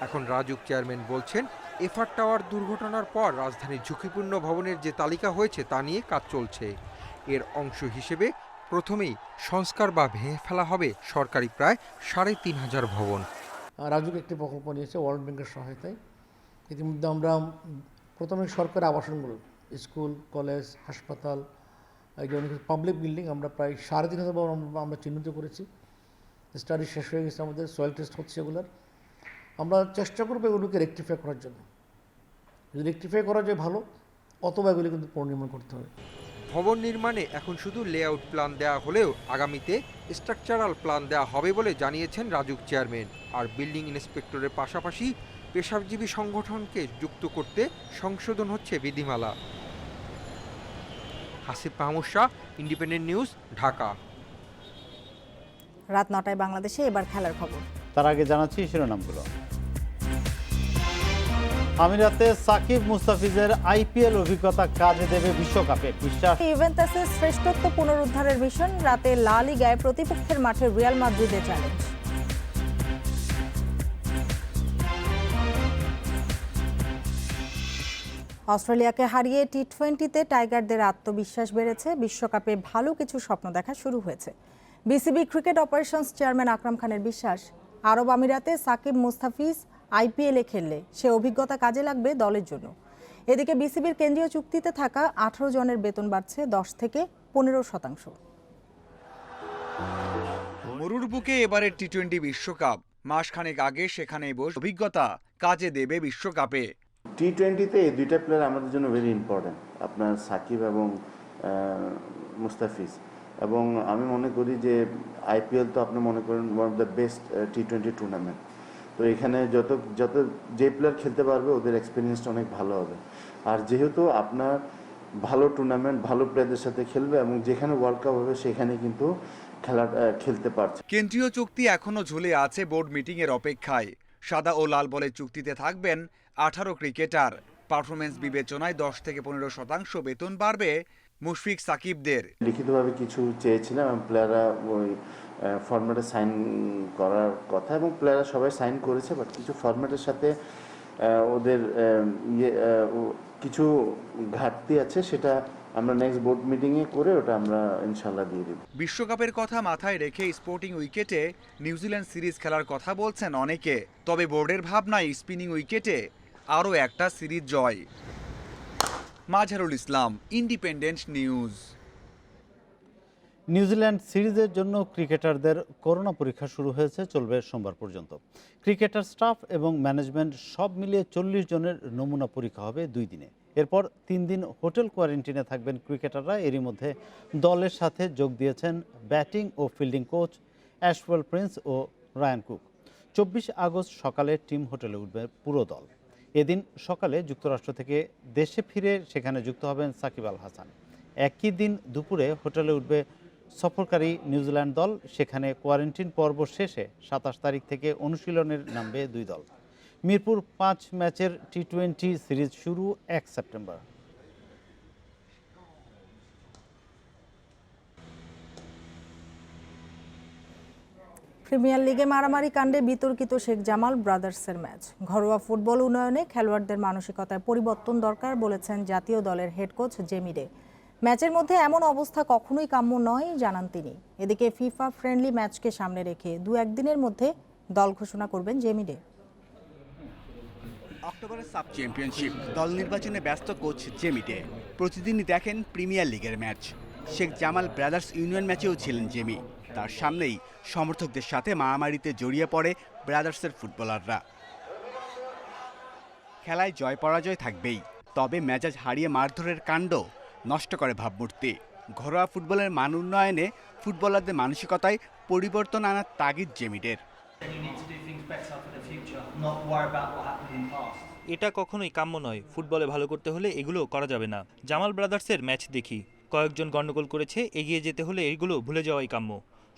এখন রাজুক চেয়ারম্যান বলছেন, এফআর টাওয়ার দুর্ঘটনার পর রাজধানীর ঝুঁকিপূর্ণ ভবনের যে তালিকা হয়েছে তা নিয়ে কাজ চলছে। এর অংশ হিসেবে প্রথমেই সংস্কার বা ভেঙে ফেলা হবে সরকারি প্রায় 3500 ভবন। রাজুক একটি প্রকল্প নিয়েছে ওয়ার্ল্ড ব্যাংকের সহায়তায়। ইতিমধ্যে আমরা প্রথমে সরকারি আবাসনগুলো, স্কুল, কলেজ, হাসপাতাল, এই যে অনেক পাবলিক বিল্ডিং আমরা প্রায় 3500 ভবন আমরা চিহ্নিত করেছি। স্টাডি শেষ হয়ে গেছে, আমাদের সয়েল টেস্ট হচ্ছে এগুলোর। আমরা চেষ্টা করবো এগুলোকে রেকটিফাই করার জন্য। যদি রেকটিফাই করা যায় ভালো, অথবা এগুলি কিন্তু পুনর্নির্মাণ করতে হবে। ভবন নির্মাণে এখন শুধু লেআউট প্ল্যান দেওয়া হলেও আগামীতে স্ট্রাকচারাল প্ল্যান দেওয়া হবে বলে জানিয়েছেন রাজুক চেয়ারম্যান। আর বিল্ডিং ইন্সপেক্টরের পাশাপাশি পেশাজীবী সংগঠনকে যুক্ত করতে সংশোধন হচ্ছে বিধিমালা। Hasib Mahmud Shah, Independent News, Dhaka. রাত 9টায় বাংলাদেশে এবার খেলার খবর। তার আগে জানাচ্ছি শিরোনামগুলো। আমিরাতে সাকিব মুস্তাফিজের আইপিএল অভিজ্ঞতা কাজে দেবে বিশ্বকাপে বিশ্বাস। ইউভেন্টাসের শ্রেষ্ঠত্ব পুনরুদ্ধারের মিশন, রাতে লা লিগায় প্রতিপক্ষের মাঠে রিয়াল মাদ্রিদের চ্যালেঞ্জ। অস্ট্রেলিয়াকে হারিয়ে টি20তে টাইগারদের আত্মবিশ্বাস বেড়েছে। বিশ্বকাপে ভালো কিছু স্বপ্ন দেখা শুরু হয়েছে। বিসিবি ক্রিকেট অপারেশনস চেয়ারম্যান আকরাম খানের বিশ্বাস, আরব আমিরাতে সাকিব মুস্তাফিজ আইপিএলে খেললে সে অভিজ্ঞতা কাজে লাগবে দলের জন্য। এদিকে বিসিবির কেন্দ্রীয় চুক্তিতে থাকা 18 জনের বেতন বাড়ছে 10 থেকে 15%। মরুর বুকে এবারের টি20 বিশ্বকাপ, মাসখানেক আগে সেখানে বসে অভিজ্ঞতা কাজে দেবে বিশ্বকাপে। টি20তে এই দুইটা প্লেয়ার আমাদের জন্য ভেরি ইম্পর্টেন্ট, আপনার সাকিব এবং মুস্তাফিজ। এবং আমি মনে করি যে আইপিএল তো আপনি মনে করেন one of the best T20 tournament. তো এখানে যত যে প্লেয়ার খেলতে পারবে ওদের এক্সপিরিয়েন্সটা অনেক ভালো হবে। আর যেহেতু আপনার ভালো টুর্নামেন্ট, ভালো প্লেয়ারদের সাথে খেলবে এবং যেখানে ওয়ার্ল্ড কাপ হবে সেখানে কিন্তু খেলতে পারছে। কেন্দ্রীয় চুক্তি এখনো ঝুলে আছে বোর্ড মিটিং এর অপেক্ষায়। সাদা ও লাল বলের চুক্তিতে থাকবেন 18 ক্রিকেটার। পারফরমেন্স বিবেচনায় 10 থেকে 15% বেতন বাড়বে মুশফিক সাকিবদের। লিখিতভাবে কিছু চেয়েছিলাম এবং প্লেয়াররা ওই ফরম্যাটে সাইন করার কথা এবং প্লেয়াররা সবাই সাইন করেছে, বাট কিছু ফরম্যাটের সাথে ওদের কিছু ঘাটতি আছে, সেটা আমরা নেক্সট বোর্ড মিটিংয়ে করে ওটা আমরা ইনশাল্লাহ দিয়ে দেব। বিশ্বকাপের কথা মাথায় রেখে স্পোর্টিং উইকেটে নিউজিল্যান্ড সিরিজ খেলার কথা বলছেন অনেকে। তবে বোর্ডের ভাবনায় স্পিনিং উইকেটে আরও একটা সিরিজ জয়। Mazharul Islam, independent news. New Zealand সিরিজের জন্য ক্রিকেটারদের করোনা পরীক্ষা শুরু হয়েছে, চলবে সোমবার পর্যন্ত। ক্রিকেটার, স্টাফ এবং ম্যানেজমেন্ট সব মিলিয়ে 40 জনের নমুনা পরীক্ষা হবে 2 দিনে। এরপর 3 দিন হোটেল কোয়ারেন্টিনে থাকবেন ক্রিকেটাররা। এরই মধ্যে দলের সাথে যোগ দিয়েছেন ব্যাটিং ও ফিল্ডিং কোচ অ্যাশওয়েল প্রিন্স ও রায়ান কুক। 24 আগস্ট সকালে টিম হোটেলে উঠবে পুরো দল। এদিন সকালে যুক্তরাষ্ট্র থেকে দেশে ফিরে সেখানে যুক্ত হবেন সাকিব আল হাসান। একই দিন দুপুরে হোটেলে উঠবে সফরকারী নিউজিল্যান্ড দল। সেখানে কোয়ারেন্টিন পর্ব শেষে 27 তারিখ থেকে অনুশীলনের নামবে 2 দল। মিরপুর 5 ম্যাচের টি20 সিরিজ শুরু 1 সেপ্টেম্বর। প্রিমিয়ার লিগে মারামারি কাণ্ডে বিতর্কিত শেখ জামাল ব্রাদার্সের ম্যাচ। ঘরোয়া ফুটবল উন্নয়নে খেলোয়াড়দের মানসিকতায় পরিবর্তন দরকার বলেছেন জাতীয় দলের হেড কোচ জেমি ডে। ম্যাচের মধ্যে এমন অবস্থা কখনোই কাম্য নয় জানান তিনি। এদিকে ফিফা ফ্রেন্ডলি ম্যাচকে সামনে রেখে 2-1 দিনের মধ্যে দল ঘোষণা করবেন জেমি ডে। অক্টোবরের সাব চ্যাম্পিয়নশিপ দল নির্বাচনে ব্যস্ত কোচ জেমি ডে। প্রতিদিনই দেখেন প্রিমিয়ার লিগের match. Sheikh Jamal Brothers Union ম্যাচেও ছিলেন জেমি। তার সামনেই সমর্থকদের সাথে মারামারিতে জড়িয়ে পড়ে ব্রাদার্সের ফুটবলাররা। খেলায় জয় পরাজয় থাকবেই, তবে মেজাজ হারিয়ে মারধরের কাণ্ড নষ্ট করে ভাবমূর্তি। ঘরোয়া ফুটবলের মান উন্নয়নে ফুটবলারদের মানসিকতায় পরিবর্তন আনার তাগিদ জেমিডের। এটা কখনোই কাম্য নয়। ফুটবলে ভালো করতে হলে এগুলো করা যাবে না। জামাল ব্রাদার্সের ম্যাচ দেখি, কয়েকজন গন্ডগোল করেছে, এগিয়ে যেতে হলে এগুলো ভুলে যাওয়াই কাম্য।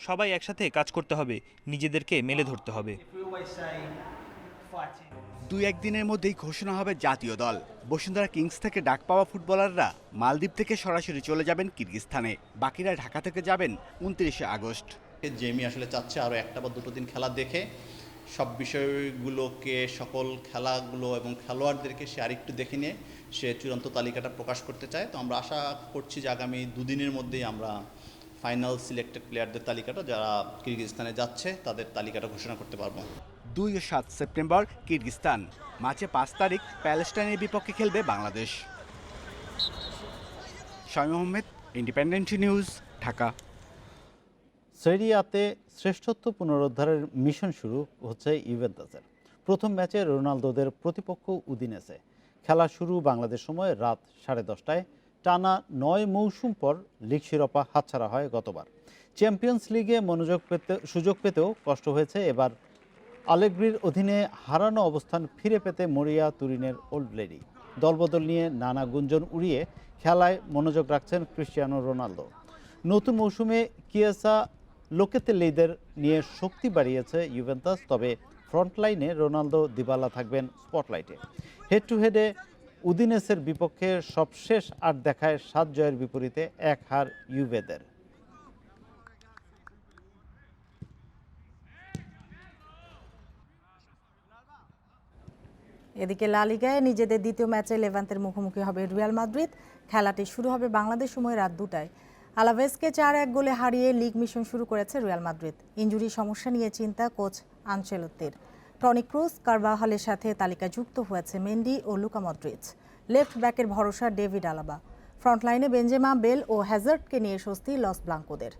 সবাই একসাথে কাজ করতে হবে, নিজেদেরকে মেলে ধরতে হবে। 2-1 দিনের মধ্যেই ঘোষণা হবে জাতীয় দল। বসুন্ধরা কিংস থেকে ডাক পাওয়া ফুটবলাররা মালদ্বীপ থেকে সরাসরি চলে যাবেন কিরগিজস্তানে, বাকিরা ঢাকা থেকে যাবেন 29 আগস্ট। জেমি আসলে চাচ্ছে আরও একটা বা দুটো দিন খেলা দেখে সব বিষয়গুলোকে, সকল খেলাগুলো এবং খেলোয়াড়দেরকে সে আরেকটু দেখে নিয়ে সে চূড়ান্ত তালিকাটা প্রকাশ করতে চায়। তো আমরা আশা করছি যে আগামী দুদিনের মধ্যেই আমরা ফাইনাল সিলেক্টেড প্লেয়ারদের তালিকাটা, যারা কিরগিজস্তানে যাচ্ছে তাদের তালিকাটা ঘোষণা করতে পারবো। 2 ও 7 সেপ্টেম্বর কিরগিজস্তান, মার্চে 5 তারিখ প্যালেস্টাইনের বিপক্ষে খেলবে বাংলাদেশ। Shamim Ahmed, Independent News, Dhaka. সেরিয়াতে শ্রেষ্ঠত্ব পুনরুদ্ধারের মিশন শুরু হচ্ছে ইউভেন্টাসের। প্রথম ম্যাচে রোনালদোদের প্রতিপক্ষ উদিনেসে। খেলা শুরু বাংলাদেশ সময় রাত 10:30টায়। টানা 9 মৌসুম পর লিগ শিরোপা হাতছাড়া হয় গতবার। চ্যাম্পিয়ন্স লিগে সুযোগ পেতেও কষ্ট হয়েছে এবার। আলেগ্রির অধীনে হারানো অবস্থান ফিরে পেতে মরিয়া তুরিনের ওল্ড লেডি। দলবদল নিয়ে নানা গুঞ্জন উড়িয়ে খেলায় মনোযোগ রাখছেন ক্রিস্টিয়ানো রোনালদো। নতুন মৌসুমে কিয়েসা লোকেতেলেইদের নিয়ে শক্তি বাড়িয়েছে ইউভেন্টাস, তবে ফ্রন্টলাইনে রোনালদো দিবালা থাকবেন স্পটলাইটে। হেড টু হেডে উদিনেসের বিপক্ষে সবশেষ 8 দেখায় 7 জয়ের বিপরীতে 1 হার ইউভেদের। এদিকে লা লিগায় নিজেদের দ্বিতীয় ম্যাচে লেভান্তের মুখোমুখি হবে রিয়াল মাদ্রিদ। খেলাটি শুরু হবে বাংলাদেশ সময় রাত 2টায়। আলাভেসকে 4-1 গোলে হারিয়ে লিগ মিশন শুরু করেছে রিয়াল মাদ্রিদ। ইনজুরি সমস্যা নিয়ে চিন্তা কোচ আনচেলত্তির। টনি ক্রুস, কারভাহালের সাথে তালিকা যুক্ত হয়েছে মেন্ডি ও লুকা মডরিচ। লেফট ব্যাকের ভরসা ডেভিড আলাবা। ফ্রন্টলাইনে বেনজেমা, বেল ও হ্যাজার্ডকে নিয়ে স্বস্তি লস ব্লাঙ্কোদের।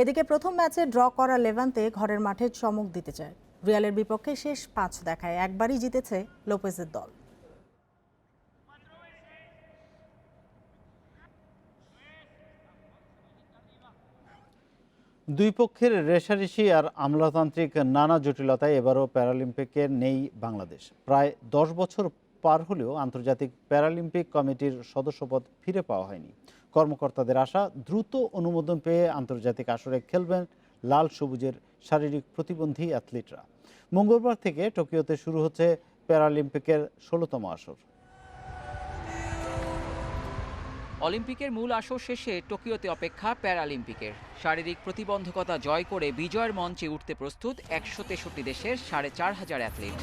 এদিকে প্রথম ম্যাচে ড্র করা লেভান্তে ঘরের মাঠে চমক দিতে চায়। রিয়ালের বিপক্ষে শেষ 5 দেখায় একবারই জিতেছে লোপেজের দল। দুই পক্ষের রেষারেষি আর আমলাতান্ত্রিক নানা জটিলতায় এবারও প্যারালিম্পিকে নেই বাংলাদেশ। প্রায় 10 বছর পার হলেও আন্তর্জাতিক প্যারালিম্পিক কমিটির সদস্যপদ ফিরে পাওয়া হয়নি। কর্মকর্তাদের আশা, দ্রুত অনুমোদন পেয়ে আন্তর্জাতিক আসরে খেলবেন লাল সবুজের শারীরিক প্রতিবন্ধী অ্যাথলিটরা। মঙ্গলবার থেকে টোকিওতে শুরু হচ্ছে প্যারালিম্পিকের 16তম আসর। অলিম্পিকের মূল আসর শেষে টোকিওতে অপেক্ষা প্যারালিম্পিকের। শারীরিক প্রতিবন্ধকতা জয় করে বিজয়ের মঞ্চে উঠতে প্রস্তুত 163 দেশের 4500 অ্যাথলিট।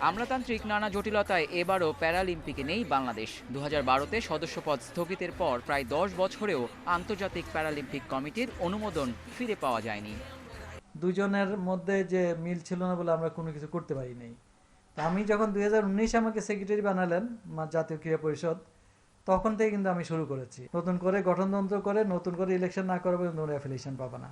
আমলাতান্ত্রিক নানা জটিলতায় এবারও প্যারালিম্পিকে নেই বাংলাদেশ। 2012তে সদস্যপদ স্থগিতের পর প্রায় 10 বছরেও আন্তর্জাতিক প্যারালিম্পিক কমিটির অনুমোদন ফিরে পাওয়া যায়নি। দুজনের মধ্যে যে মিল ছিল না বলে আমরা কোনো কিছু করতে পারি নাই। আমি যখন 2019 আমাকে সেক্রেটারি বানালেন জাতীয় ক্রীড়া পরিষদ, তখন থেকে কিন্তু আমি শুরু করেছি নতুন করে গঠনতন্ত্র করে, নতুন করে ইলেকশন না করা পর্যন্ত অ্যাফিলিয়েশন পাবো না।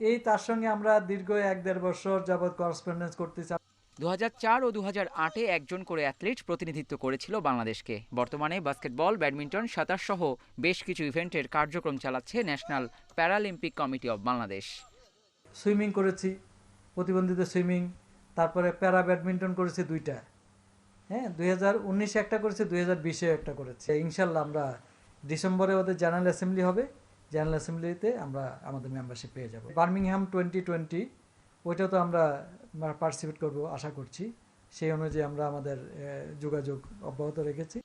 এই তার সঙ্গে আমরা দীর্ঘ 1-1.5 বছর যাবৎ করেসপন্ডেন্স করতেছি। 2004 ও 2008-এ একজন করে অ্যাথলিট প্রতিনিধিত্ব করেছিল বাংলাদেশকে। বর্তমানে বাস্কেটবল, ব্যাডমিন্টন, সাঁতার সহ বেশ কিছু ইভেন্টের কার্যক্রম চালাচ্ছে national Paralympic committee of Bangladesh. Swimming করেছি, প্রতিবন্ধীদের সুইমিং, তারপরে প্যারা ব্যাডমিন্টন করেছি 2টা। হ্যাঁ, 2019-এ একটা করেছি, 2020-এ একটা করেছি। ইনশাল্লাহ আমরা ডিসেম্বরে ওদের জেনারেল অ্যাসেম্বলি হবে, জেনারেল অ্যাসেম্বলিতে আমরা আমাদের মেম্বারশিপ পেয়ে যাব। বার্মিংহাম 2020 ওইটা তো আমরা পার্টিসিপেট করব আশা করছি। সেই অনুযায়ী আমরা আমাদের যোগাযোগ অব্যাহত রেখেছি।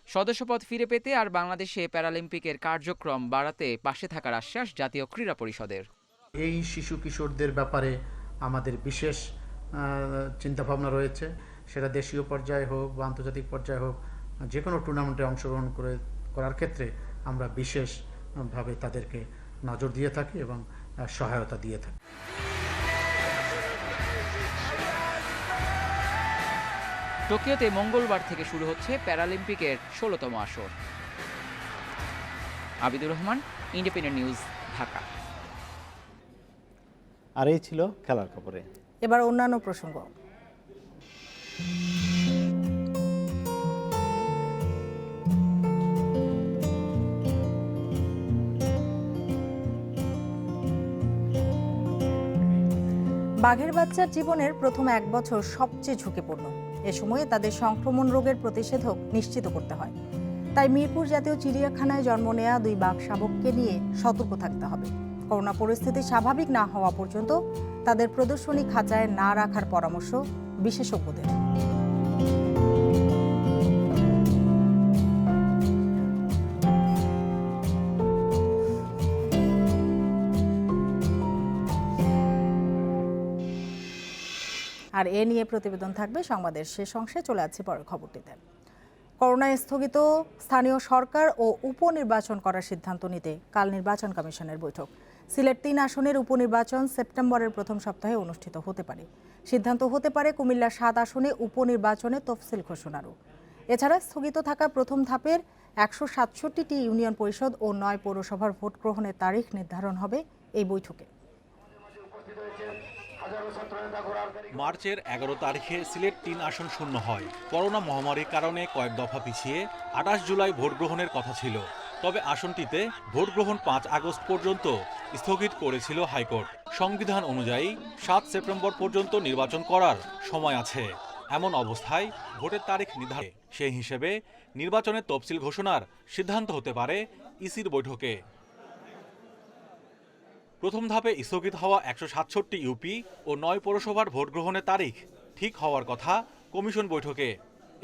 সদস্যপদ ফিরে পেতে আর বাংলাদেশে প্যারালিম্পিকের কার্যক্রম বাড়াতে পাশে থাকার আশ্বাস জাতীয় ক্রীড়া পরিষদের। এই শিশু কিশোরদের ব্যাপারে আমাদের বিশেষ চিন্তাভাবনা রয়েছে। সেটা দেশীয় পর্যায়ে হোক বা আন্তর্জাতিক পর্যায়ে হোক, যে কোনো টুর্নামেন্টে অংশগ্রহণ করার ক্ষেত্রে আমরা বিশেষভাবে তাদেরকে নজর দিয়ে থাকি এবং সহায়তা দিয়ে থাকি। টোকিওতে মঙ্গলবার থেকে শুরু হচ্ছে প্যারালিম্পিকের 16তম আসর। Abidur Rahman, Independent News, Dhaka. আর এই ছিল খেলার খবরে। এবার অন্যান্য প্রসঙ্গ। বাঘের বাচ্চার জীবনের প্রথম 1 বছর সবচেয়ে ঝুঁকিপূর্ণ। এ সময়ে তাদের সংক্রমণ রোগের প্রতিষেধক নিশ্চিত করতে হয়। তাই মিরপুর জাতীয় চিড়িয়াখানায় জন্ম নেয়া 2 বাঘ শাবককে নিয়ে সতর্ক থাকতে হবে। করোনা পরিস্থিতি স্বাভাবিক না হওয়া পর্যন্ত তাদের প্রদর্শনী খাঁচায় না রাখার পরামর্শ বিশেষজ্ঞদের। আর এ নিয়ে প্রতিবেদন থাকবে সংবাদের শেষ অংশে। চলে যাচ্ছি পরের খবরটিতে। করোনায় স্থগিত স্থানীয় সরকার ও উপনির্বাচন করার সিদ্ধান্ত নিতে কাল নির্বাচন কমিশনের বৈঠক। সিলেট 3 আসনের উপনির্বাচন সেপ্টেম্বরের প্রথম সপ্তাহে অনুষ্ঠিত হতে পারে। সিদ্ধান্ত হতে পারে কুমিল্লা 7 আসনে উপনির্বাচনে তফসিল ঘোষণারও। এছাড়া স্থগিত থাকা প্রথম ধাপের 167টি ইউনিয়ন পরিষদ ও 9 পৌরসভার ভোট গ্রহণের তারিখ নির্ধারণ হবে এই বৈঠকে। মার্চের 11 তারিখে সিলেট 3 আসন শূন্য হয়। করোনা মহামারীর কারণে কয়েক দফা পিছিয়ে 28 জুলাই ভোট গ্রহণের কথা ছিল। তবে আসনটিতে ভোট গ্রহণ 5 আগস্ট পর্যন্ত স্থগিত করেছিল হাইকোর্ট। সংবিধান অনুযায়ী 7 সেপ্টেম্বর পর্যন্ত নির্বাচন করার সময় আছে। এমন অবস্থায় ভোটের তারিখ নির্ধারণে সেই হিসেবে নির্বাচনের তফসিল ঘোষণার সিদ্ধান্ত হতে পারে ইসির বৈঠকে। প্রথম ধাপে স্থগিত হওয়া 167 ইউপি ও 9 পৌরসভার ভোট গ্রহণের তারিখ ঠিক হওয়ার কথা কমিশন বৈঠকে।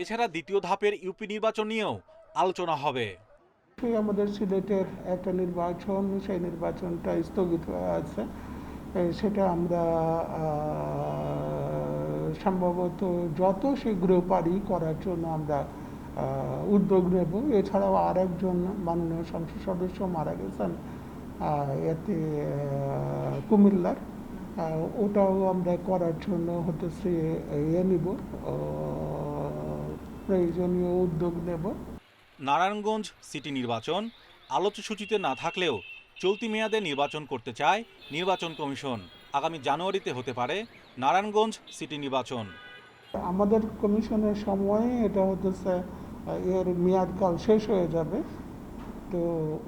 এছাড়া দ্বিতীয় ধাপের ইউপি নির্বাচন নিয়েও আলোচনা হবে। আমাদের সিলেটের একটা নির্বাচন, সেই নির্বাচনটা স্থগিত হয়ে আছে, সেটা আমরা সম্ভবত যত শীঘ্র পারি করার জন্য আমরা উদ্যোগ নেব। এছাড়াও আরেকজন মাননীয় সংসদ সদস্য মারা গেছেন এতে কুমিল্লার, ওটাও আমরা করার জন্য হতেছে নিব, প্রয়োজনীয় উদ্যোগ নেব। নারায়ণগঞ্জ সিটি নির্বাচন আলোচ্যসূচিতে না থাকলেও চলতি মেয়াদে নির্বাচন করতে চায় নির্বাচন কমিশন। আগামী জানুয়ারিতে হতে পারে নারায়ণগঞ্জ সিটি নির্বাচন। আমাদের কমিশনের সময়ে এটা হতেছে এর মেয়াদকাল শেষ হয়ে যাবে। তো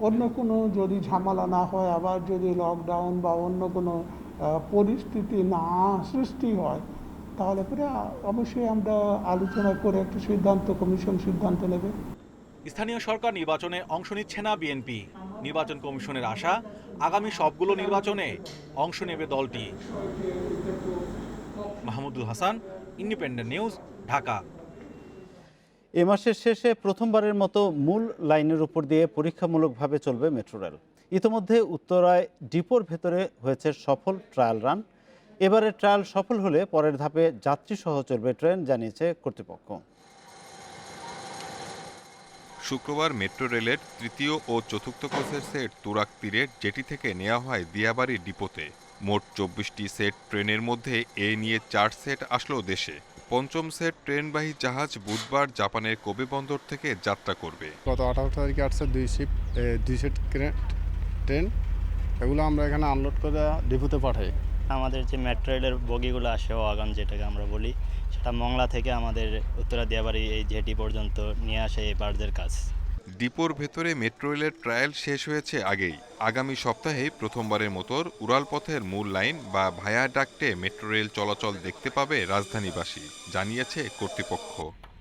অন্য কোনো যদি ঝামেলা না হয়, আবার যদি লকডাউন বা অন্য কোনো পরিস্থিতি না সৃষ্টি হয়, তাহলে পরে অবশ্যই আমরা আলোচনা করে একটা কমিশন সিদ্ধান্ত নেবে। স্থানীয় সরকার নির্বাচনে অংশ নিচ্ছে না বিএনপি। নির্বাচন কমিশনের আশা আগামী সবগুলো নির্বাচনে অংশ নেবে দলটি। Mahmudul Hasan, Independent News, Dhaka. এ মাসের শেষে প্রথমবারের মতো মূল লাইনের উপর দিয়ে পরীক্ষামূলকভাবে চলবে মেট্রো রেল। ইতিমধ্যে উত্তরায় ডিপোর ভেতরে হয়েছে সফল ট্রায়াল রান। এবারে ট্রায়াল সফল হলে পরের ধাপে যাত্রীসহ চলবে ট্রেন, জানিয়েছে কর্তৃপক্ষ। শুক্রবার মেট্রো রেলের তৃতীয় ও চতুর্থ কোচের সেট তুরাগ তীরের জেটি থেকে নেওয়া হয় দিয়াবাড়ি ডিপোতে। মোট 24টি সেট ট্রেনের মধ্যে এ নিয়ে 4 সেট আসলো দেশে। পঞ্চম সেট ট্রেনবাহী জাহাজ বুধবার জাপানের কোবে বন্দর থেকে যাত্রা করবে। গত 18 তারিখে আসছে 2 সেট ট্রেন, এগুলো আমরা এখানে আনলোড করে ডিপোতে পাঠাই। আমাদের যে মেট্রো রেলের বগিগুলো আসে ওয়াগন যেটাকে আমরা বলি, সেটা মংলা থেকে আমাদের উত্তরা দিয়াবাড়ি এই জেটি পর্যন্ত নিয়ে আসে এই বার্জের কাজ। ডিপোর ভেতরে মেট্রো রেলের ট্রায়াল শেষ হয়েছে আগেই। আগামী সপ্তাহে প্রথমবারের মতো উড়ালপথের মূল লাইন বা ভায়াডাক্টে মেট্রো রেল চলাচল দেখতে পাবে রাজধানীবাসী, জানিয়েছে কর্তৃপক্ষ।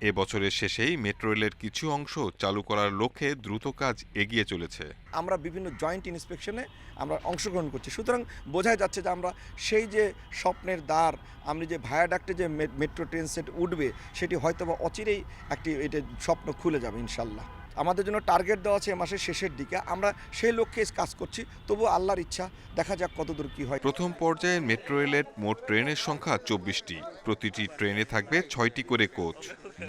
এ বছরের শেষেই মেট্রো রেলের কিছু অংশ চালু করার লক্ষ্যে দ্রুত কাজ এগিয়ে চলেছে। আমরা বিভিন্ন জয়েন্ট ইন্সপেকশনে আমরা অংশগ্রহণ করছি, সুতরাং বোঝাই যাচ্ছে যে আমরা সেই যে স্বপ্নের দ্বার, আমরা যে ভায়াডাক্টে যে মেট্রো ট্রেন সেট উঠবে, সেটি হয়তো বা অচিরেই এটা স্বপ্ন খুলে যাবে ইনশাল্লাহ। আমাদের জন্য টার্গেট দেওয়া আছে এ মাসের শেষের দিকে, আমরা সেই লক্ষ্যে কাজ করছি। তবু আল্লাহর ইচ্ছা, দেখা যাক কতদূর কি হয়। প্রথম পর্যায়ে মেট্রো রেলের মোট ট্রেনের সংখ্যা 24টি। প্রতিটি ট্রেনে থাকবে 6টি করে কোচ।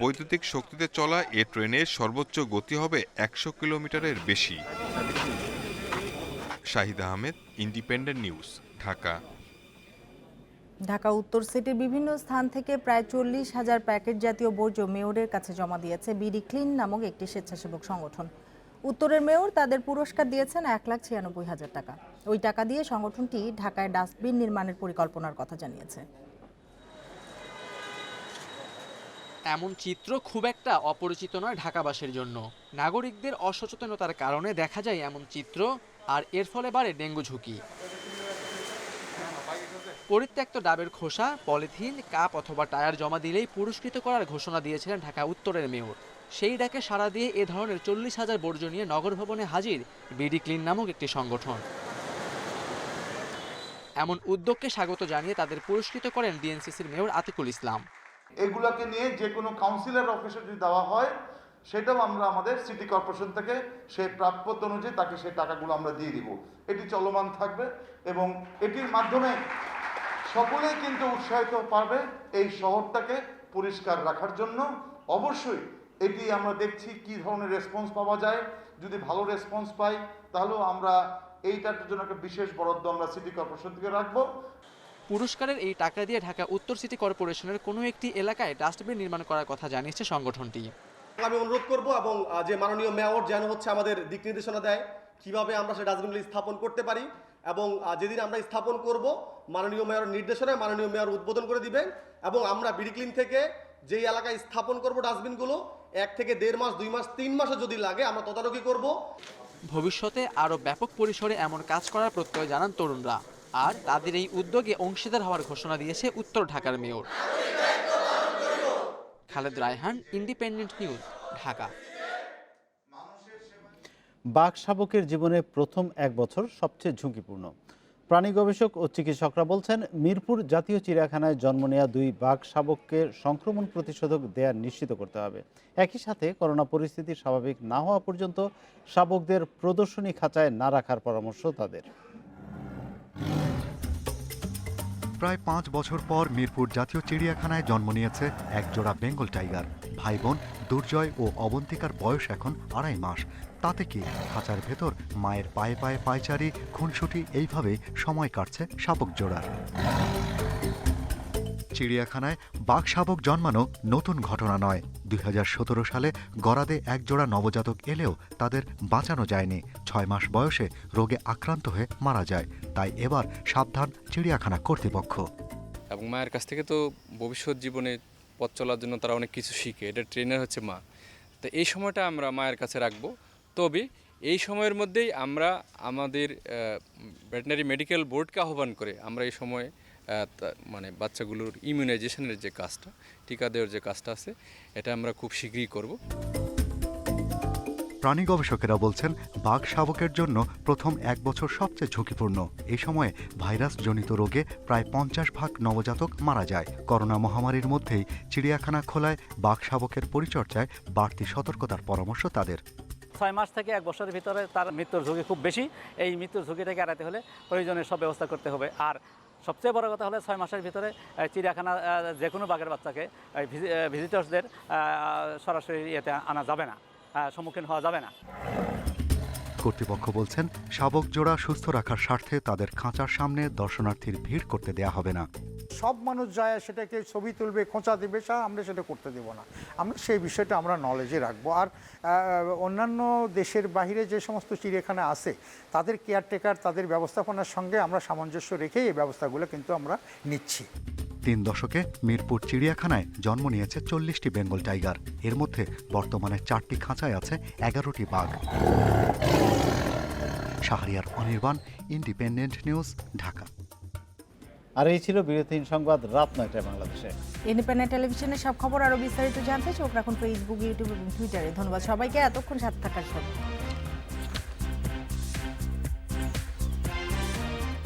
বৈদ্যুতিক শক্তিতে চলা এ ট্রেনের সর্বোচ্চ গতি হবে 100 কিলোমিটারের বেশি। Shahid Ahmed, Independent News, Dhaka. ঢাকা উত্তর সিটির বিভিন্ন স্থান থেকে প্রায় 40,000 প্যাকেট জাতীয় বর্জ্য মেয়রের কাছে জমা দিয়েছে বিডি ক্লিন নামক একটি স্বেচ্ছাসেবক সংগঠন। উত্তরের মেয়র তাদের পুরস্কার দিয়েছেন 1,96,000 টাকা। ওই টাকা দিয়ে সংগঠনটি ঢাকায় ডাস্টবিন নির্মাণের পরিকল্পনার কথা জানিয়েছে। এমন চিত্র খুব একটা অপরিচিত নয় ঢাকাবাসীর জন্য। নাগরিকদের অসচেতনতার কারণে দেখা যায় এমন চিত্র, আর এর ফলে বাড়ে ডেঙ্গু ঝুঁকি। পরিত্যক্ত ডাবের খোসা, পলিথিন, কাপ অথবা টায়ার জমা দিলেই পুরস্কৃত করার ঘোষণা দিয়েছিলেন ঢাকা উত্তরের মেয়র। সেই ডাকে সাড়া দিয়ে এ ধরনের 40,000 বর্জ্য নিয়ে নগর ভবনে হাজির বিডি ক্লিন নামক একটি সংগঠন। এমন উদ্যোগকে স্বাগত জানিয়ে তাদের পুরস্কৃত করেন ডিএনসিসির মেয়র আতিকুল ইসলাম। এগুলোকে নিয়ে যে কোনো কাউন্সিলর অফিসে যদি দেওয়া হয় সেটাও আমরা আমাদের সিটি কর্পোরেশন থেকে সেই প্রাপ্যতা অনুযায়ী তাকে সেই টাকাগুলো আমরা দিয়ে দিব। এটি চলমান থাকবে এবং এটির মাধ্যমে সকলেই কিন্তু উৎসাহিত পাবে এই শহরটাকে পরিষ্কার রাখার জন্য। অবশ্যই এটি আমরা দেখছি কি ধরনের রেসপন্স পাওয়া যায়। যদি ভালো রেসপন্স পাই তাহলেও আমরা এইটার জন্য একটা বিশেষ বরাদ্দ আমরা সিটি কর্পোরেশন থেকে রাখবো। পুরস্কারের এই টাকা দিয়ে ঢাকা উত্তর সিটি কর্পোরেশনের কোনো একটি এলাকায় ডাস্টবিন নির্মাণ করার কথা জানিয়েছে সংগঠনটি। আমি অনুরোধ করব এবং যে মাননীয় মেয়র যেন আমাদের দিক নির্দেশনা দেয় কিভাবে আমরা সেই ডাস্টবিনগুলি স্থাপন করতে পারি, এবং যেদিন আমরা স্থাপন করব মাননীয় মেয়রের নির্দেশনায় মাননীয় মেয়র উদ্বোধন করে দিবেন, এবং আমরা বিডি ক্লিন থেকে যেই এলাকায় স্থাপন করব ডাস্টবিনগুলো 1 থেকে 1.5 মাস 2 মাস 3 মাসে যদি লাগে আমরা তদারকি করব। ভবিষ্যতে আরও ব্যাপক পরিসরে এমন কাজ করার প্রত্যয় জানান তরুণরা, আর তাদের এই উদ্যোগে অংশীদার হওয়ার ঘোষণা দিয়েছে উত্তর ঢাকার mayor. Khaled Raihan, independent News, Dhaka. বাঘ শাবকের জীবনে প্রথম 1 বছর সবচেয়ে ঝুঁকিপূর্ণ। প্রাণী গবেষক ও চিকিৎসকরা বলছেন, মিরপুর জাতীয় চিড়িয়াখানায় জন্ম নেওয়া 2 বাঘ শাবককে সংক্রমণ প্রতিষেধক দেয়া নিশ্চিত করতে হবে। একই সাথে করোনা পরিস্থিতি স্বাভাবিক না হওয়া পর্যন্ত শাবকদের প্রদর্শনী খাঁচায় না রাখার পরামর্শ তাদের। প্রায় 5 বছর পর মিরপুর জাতীয় চিড়িয়াখানায় জন্ম নিয়েছে এক জোড়া বেঙ্গল টাইগার। ভাই বোন দুর্জয় ও অবন্তিকার বয়স এখন 2.5 মাস। তাতে কি খাঁচার ভেতর মায়ের পায়ে পায়ে পায়চারি, খুনসুটি, এইভাবেই সময় কাটছে শাবক জোড়ার। চিড়িয়াখানায় বাঘ শাবক জন্মানো নতুন ঘটনা নয়। 2017 সালে গরাদে এক জোড়া নবজাতক এলেও তাদের বাঁচানো যায়নি। 6 মাস বয়সে রোগে আক্রান্ত হয়ে মারা যায়। তাই এবার সাবধান চিড়িয়াখানা কর্তৃপক্ষ। এবং মায়ের কাছ থেকে তো ভবিষ্যৎ জীবনে পথ চলার জন্য তারা অনেক কিছু শিখে, এটা ট্রেনার হচ্ছে মা। তো এই সময়টা আমরা মায়ের কাছে রাখবো। তবে এই সময়ের মধ্যেই আমরা আমাদের ভেটেরিনারি মেডিকেল বোর্ডকে আহ্বান করে আমরা এই সময়ে মানে বাচ্চাগুলোর ইমিউনাইজেশনের যে কাজটা, টিকা দেওয়ার যে কাজটা আছে, এটা আমরা খুব শীঘ্রই করব। প্রাণী গবেষকেরা বলছেন, বাঘ শাবকের জন্য প্রথম 1 বছর সবচেয়ে ঝুঁকিপূর্ণ। এই সময়ে ভাইরাসজনিত রোগে প্রায় 50% নবজাতক মারা যায়। করোনা মহামারীর মধ্যেই চিড়িয়াখানা খোলায় বাঘ শাবকের পরিচর্যায় বাড়তি সতর্কতার পরামর্শ তাদের। 6 মাস থেকে 1 বছরের ভিতরে তার মৃত্যুর ঝুঁকি খুব বেশি। এই মৃত্যুর ঝুঁকিটাকে এড়াতে হলে প্রয়োজনীয় সব ব্যবস্থা করতে হবে। আর সবচেয়ে বড় কথা হলো 6 মাসের ভিতরে চিড়িয়াখানা যে কোনো বাঘের বাচ্চাকে ভিজিটার্সদের সরাসরি এতে আনা যাবে না, সম্মুখীন হওয়া যাবে না। কর্তৃপক্ষ বলছেন, শাবক জোড়া সুস্থ রাখার স্বার্থে তাদের খাঁচার সামনে দর্শনার্থীর ভিড় করতে দেয়া হবে না। সব মানুষ যায় সেটাকে ছবি তুলবে, খোঁচা দেবে, আমরা সেটা করতে দেব না। আমরা সেই বিষয়টা আমরা নলেজে রাখবো। আর অন্যান্য দেশের বাইরে যে সমস্ত চিড়িয়াখানা আছে তাদের কেয়ারটেকার, তাদের ব্যবস্থাপনার সঙ্গে আমরা সামঞ্জস্য রেখে এই ব্যবস্থাগুলো কিন্তু আমরা নিচ্ছি। 3 দশকে মিরপুর চিড়িয়াখানায় জন্ম নিয়েছে 40টি বেঙ্গল টাইগার। এর মধ্যে বর্তমানে 4টি খাঁচায় আছে 11টি বাঘ। Shahriar Anirban, Independent News, Dhaka. আর এই ছিল বিরতিহীন সংবাদ রাত 9টায় বাংলাদেশে। ইন্ডিপেন্ডেন্ট টেলিভিশনের সব খবর আরও বিস্তারিত জানতে চোখ রাখুন ফেসবুক, ইউটিউব এবং টুইটারে। ধন্যবাদ সবাইকে এতক্ষণ সাথে থাকার জন্য।